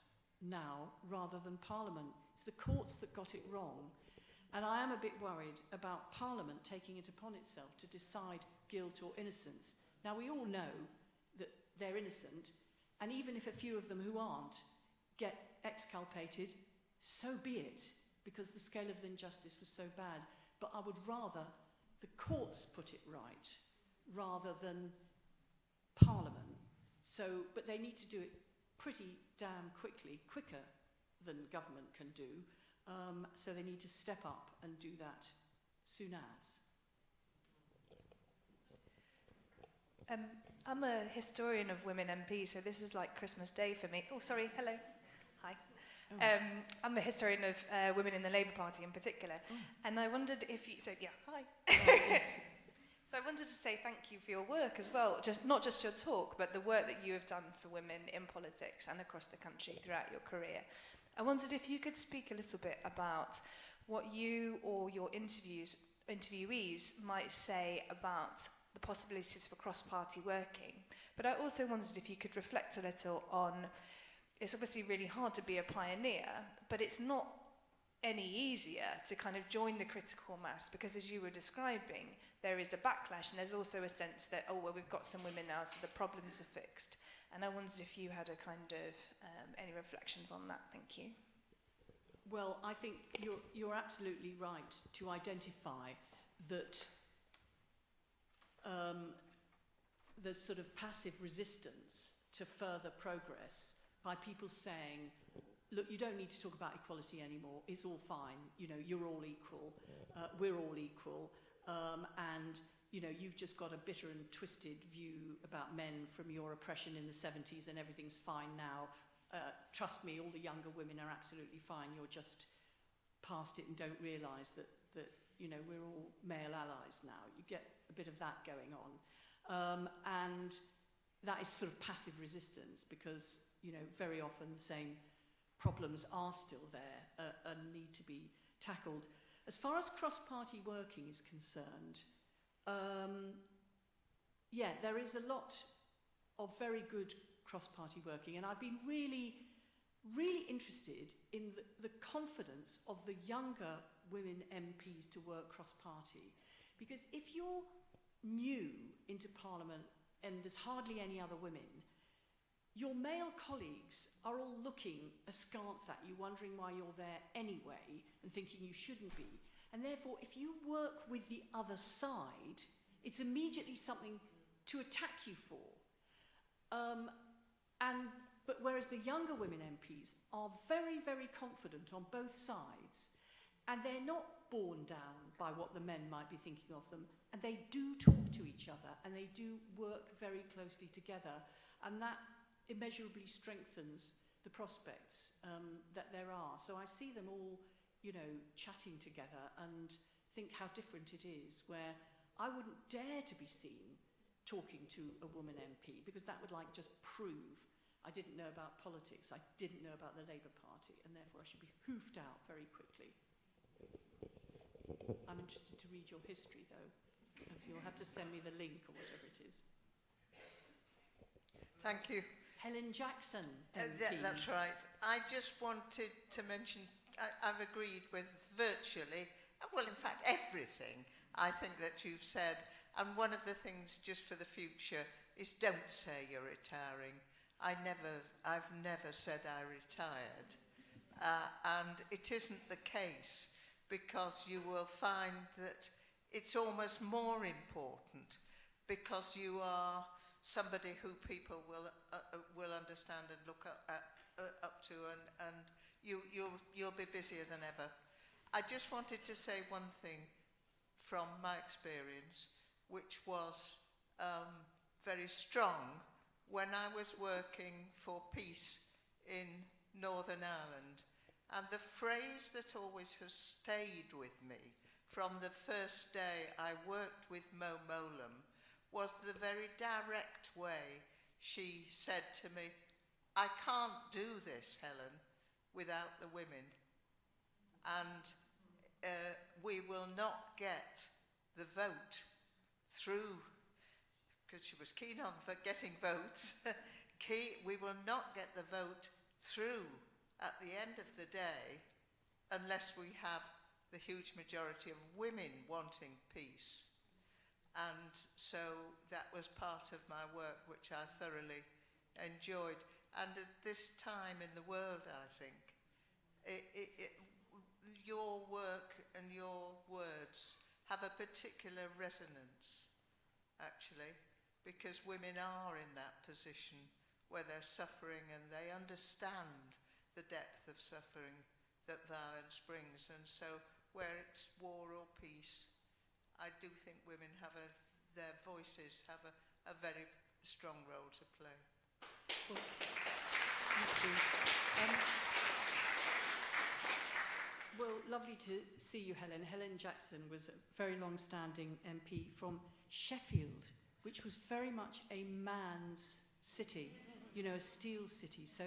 now rather than Parliament. It's the courts that got it wrong. And I am a bit worried about Parliament taking it upon itself to decide guilt or innocence. Now, we all know that they're innocent, and even if a few of them who aren't get exculpated, so be it, because the scale of the injustice was so bad. But I would rather the courts put it right rather than Parliament. So, but they need to do it pretty damn quickly, quicker than government can do. So they need to step up and do that soon as. I'm a historian of women MPs, so this is like Christmas Day for me. Oh, sorry, hello. Hi. I'm a historian of women in the Labour Party in particular. And I wondered if you, so yeah, hi. So I wanted to say thank you for your work as well, not just your talk, but the work that you have done for women in politics and across the country throughout your career. I wondered if you could speak a little bit about what you or your interviewees might say about the possibilities for cross-party working. But I also wondered if you could reflect a little on, it's obviously really hard to be a pioneer, but it's not any easier to kind of join the critical mass, because as you were describing, there is a backlash, and there's also a sense that, oh, well, we've got some women now, so the problems are fixed. And I wondered if you had a kind of, any reflections on that. Thank you. Well, I think you're absolutely right to identify that the sort of passive resistance to further progress by people saying, look, you don't need to talk about equality anymore, it's all fine, you know, you're all equal, we're all equal, and you know, you've just got a bitter and twisted view about men from your oppression in the 70s and everything's fine now. Trust me, all the younger women are absolutely fine, you're just past it and don't realise that you know, we're all male allies now. You get a bit of that going on. And that is sort of passive resistance because, you know, very often the same problems are still there and need to be tackled. As far as cross-party working is concerned, yeah, there is a lot of very good cross-party working, and I've been really, really interested in the confidence of the younger women MPs to work cross-party. Because if you're new into Parliament and there's hardly any other women, your male colleagues are all looking askance at you, wondering why you're there anyway, and thinking you shouldn't be. And therefore, if you work with the other side, it's immediately something to attack you for. But whereas the younger women MPs are very, very confident on both sides, and they're not borne down by what the men might be thinking of them, and they do talk to each other, and they do work very closely together, and that immeasurably strengthens the prospects that there are. So I see them all, you know, chatting together and think how different it is, where I wouldn't dare to be seen talking to a woman MP, because that would like just prove I didn't know about politics, I didn't know about the Labour Party, and therefore I should be hoofed out very quickly. I'm interested to read your history, though. If you'll have to send me the link or whatever it is. Thank you. Helen Jackson, MP. That's right. I just wanted to mention, I've agreed with virtually, well, in fact, everything I think that you've said. And one of the things, just for the future, is don't say you're retiring. I've never said I retired. And it isn't the case, because you will find that it's almost more important, because you are somebody who people will understand and look up to, and you'll be busier than ever. I just wanted to say one thing from my experience, which was very strong when I was working for peace in Northern Ireland. And the phrase that always has stayed with me from the first day I worked with Mo Molam was the very direct way she said to me, I can't do this, Helen, without the women. And we will not get the vote through, because she was keen on getting votes, we will not get the vote through at the end of the day unless we have the huge majority of women wanting peace. And so that was part of my work, which I thoroughly enjoyed. And at this time in the world, I think, your work and your words have a particular resonance, actually, because women are in that position where they're suffering and they understand the depth of suffering that violence brings. And so where it's war or peace, I do think women have their voices have a very strong role to play. Well, thank you. Well, lovely to see you, Helen. Helen Jackson was a very long-standing MP from Sheffield, which was very much a man's city, you know, a steel city. So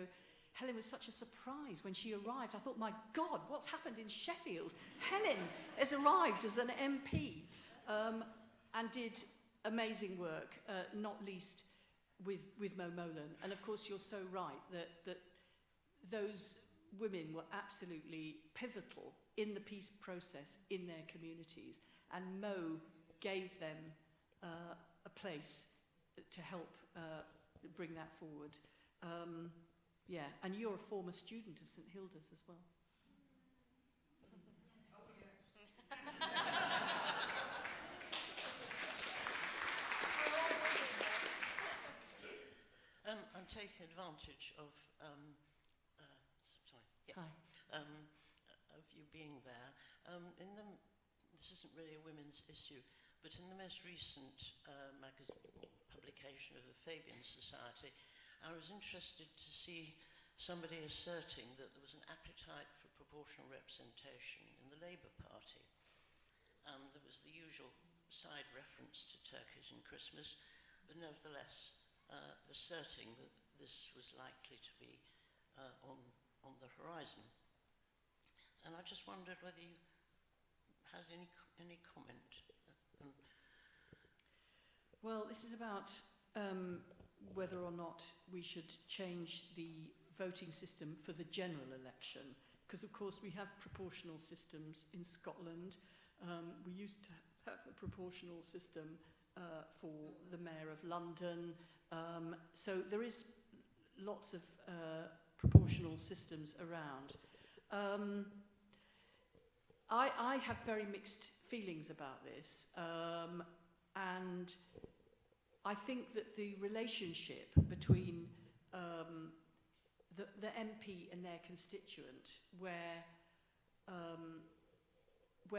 Helen was such a surprise when she arrived. I thought, my God, what's happened in Sheffield? Helen has arrived as an MP and did amazing work, not least with Mo Molan. And of course, you're so right that those women were absolutely pivotal in the peace process in their communities. And Mo gave them a place to help bring that forward. Yeah, and you're a former student of St Hilda's as well. Oh, yes. take advantage of, Hi. Of you being there. This isn't really a women's issue, but in the most recent publication of the Fabian Society, I was interested to see somebody asserting that there was an appetite for proportional representation in the Labour Party. There was the usual side reference to turkeys and Christmas, but nevertheless asserting that this was likely to be on the horizon. And I just wondered whether you had any comment. Well, this is about whether or not we should change the voting system for the general election, because of course we have proportional systems in Scotland. We used to have a proportional system for the Mayor of London. So there is lots of proportional systems around. I have very mixed feelings about this, and I think that the relationship between the MP and their constituent, where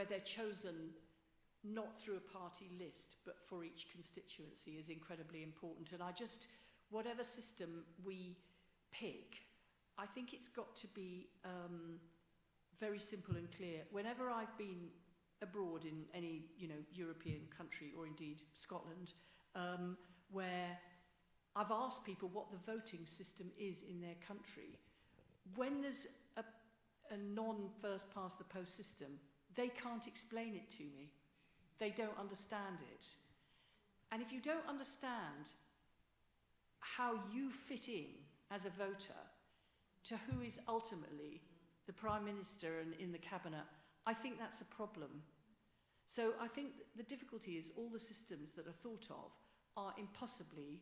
they're chosen not through a party list but for each constituency, is incredibly important. And whatever system we pick, I think it's got to be very simple and clear. Whenever I've been abroad in any European country, or indeed Scotland, where I've asked people what the voting system is in their country, when there's a non-first past the post system, they can't explain it to me. They don't understand it. And if you don't understand how you fit in as a voter to who is ultimately the Prime Minister and in the Cabinet, I think that's a problem. So I think the difficulty is all the systems that are thought of are impossibly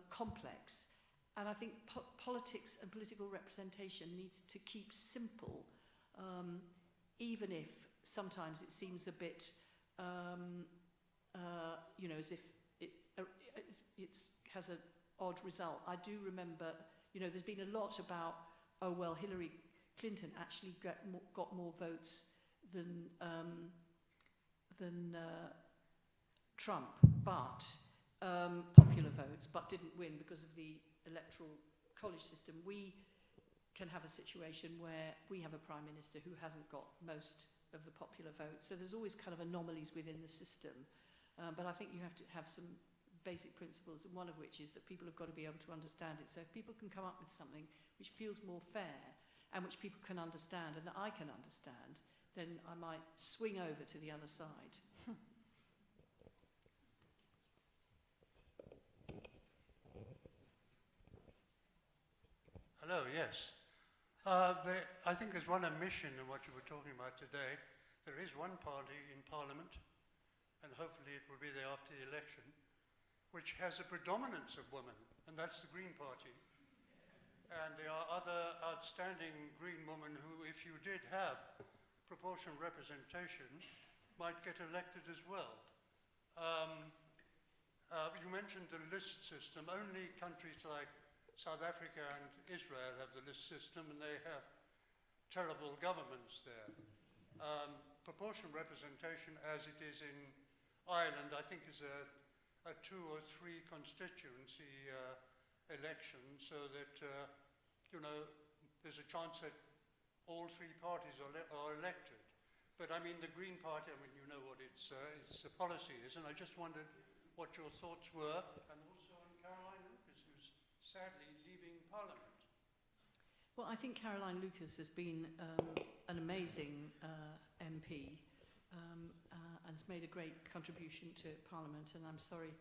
complex. And I think politics and political representation needs to keep simple, even if sometimes it seems a bit, as if it has an odd result. I do remember, there's been a lot about, Hillary Clinton actually got more votes than Trump, but popular votes, but didn't win because of the electoral college system. We can have a situation where we have a Prime Minister who hasn't got most of the popular votes. So there's always kind of anomalies within the system. But I think you have to have some basic principles, and one of which is that people have got to be able to understand it. So if people can come up with something which feels more fair and which people can understand and that I can understand, then I might swing over to the other side. Hello, yes. I think there's one omission in what you were talking about today. There is one party in Parliament, and hopefully it will be there after the election, which has a predominance of women, and that's the Green Party. And there are other outstanding Green women who, if you did have proportional representation, might get elected as well. You mentioned the list system. Only countries like South Africa and Israel have the list system, and they have terrible governments there. Proportional representation, as it is in Ireland, I think is a 2 or 3 constituency election, so that there's a chance that all 3 parties are elected. But I mean, the Green Party, you know what its policy is, and I just wondered what your thoughts were, and also on Caroline Lucas, who's sadly leaving Parliament. Well, I think Caroline Lucas has been an amazing MP and has made a great contribution to Parliament, and I'm sorry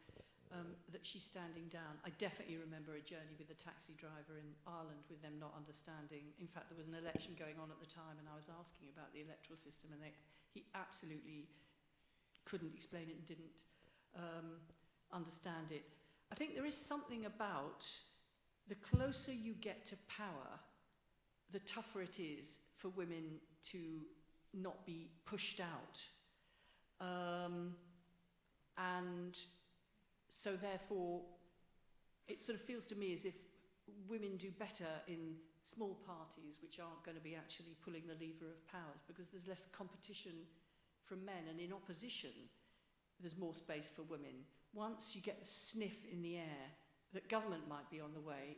that she's standing down. I definitely remember a journey with a taxi driver in Ireland with them not understanding. In fact, there was an election going on at the time, and I was asking about the electoral system, and he absolutely couldn't explain it and didn't understand it. I think there is something about the closer you get to power, the tougher it is for women to not be pushed out. And so therefore, it sort of feels to me as if women do better in small parties which aren't going to be actually pulling the lever of powers, because there's less competition from men, and in opposition there's more space for women. Once you get the sniff in the air that government might be on the way,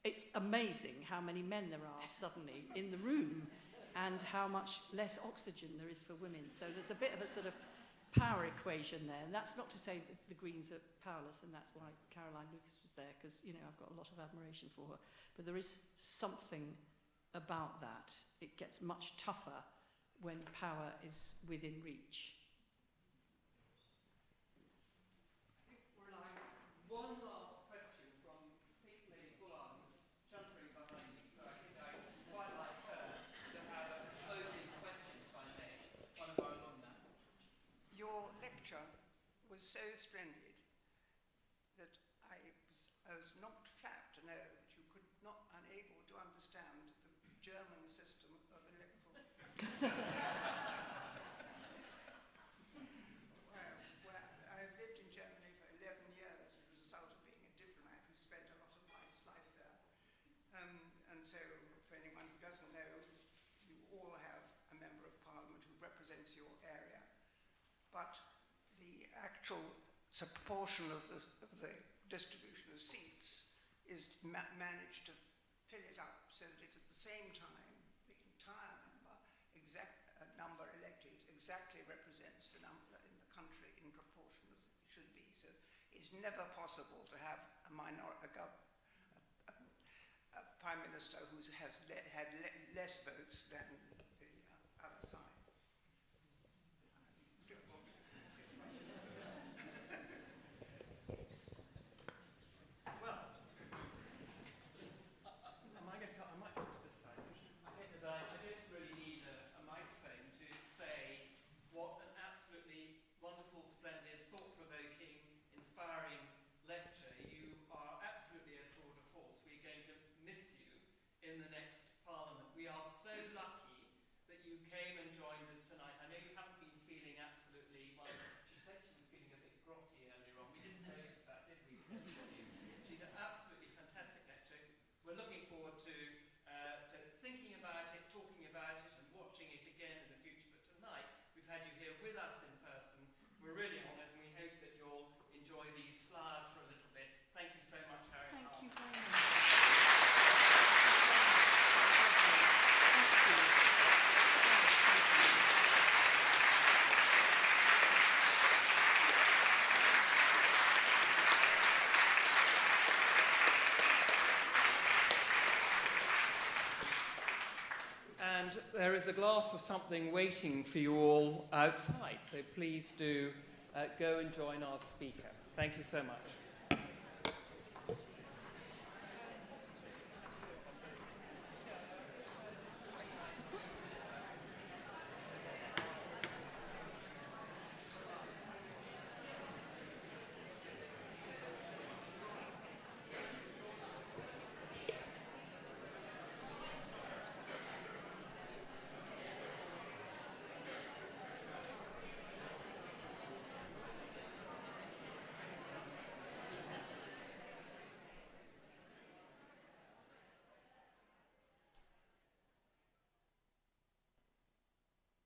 it's amazing how many men there are suddenly in the room and how much less oxygen there is for women. So there's a bit of a sort of power equation there, and that's not to say that the Greens are powerless, and that's why Caroline Lucas was there, because, you know, I've got a lot of admiration for her. But there is something about that. It gets much tougher when power is within reach. I think we're allowed one last question from Lady Bullard, who's chuntering behind me, so I think I'd quite like her to have a closing question, if I may, one of our alumna. Your lecture was so splendid that I was knocked flat to know that you could not unable to understand the German system of electoral. Well, I've lived in Germany for 11 years as a result of being a diplomat who spent a lot of my life there. And so, for anyone who doesn't know, you all have a member of parliament who represents your area. But the actual proportion of the distribution of seats is managed to fill it up so that at the same time the entire number elected exactly represents the number in the country in proportion as it should be. So it's never possible to have a prime minister who has had less votes than the other side. In the next Parliament. We are so lucky that you came and joined us tonight. I know you haven't been feeling absolutely well. She said she was feeling a bit grotty earlier on. We didn't notice that, did we? She's an absolutely fantastic lecture. We're looking forward to thinking about it, talking about it, and watching it again in the future. But tonight, we've had you here with us in person. We're really honoured, and we hope that you'll enjoy these flowers for a little bit. Thank you so much, Harriet Harman. Thank you very much. And there is a glass of something waiting for you all outside, so please do go and join our speaker. Thank you so much.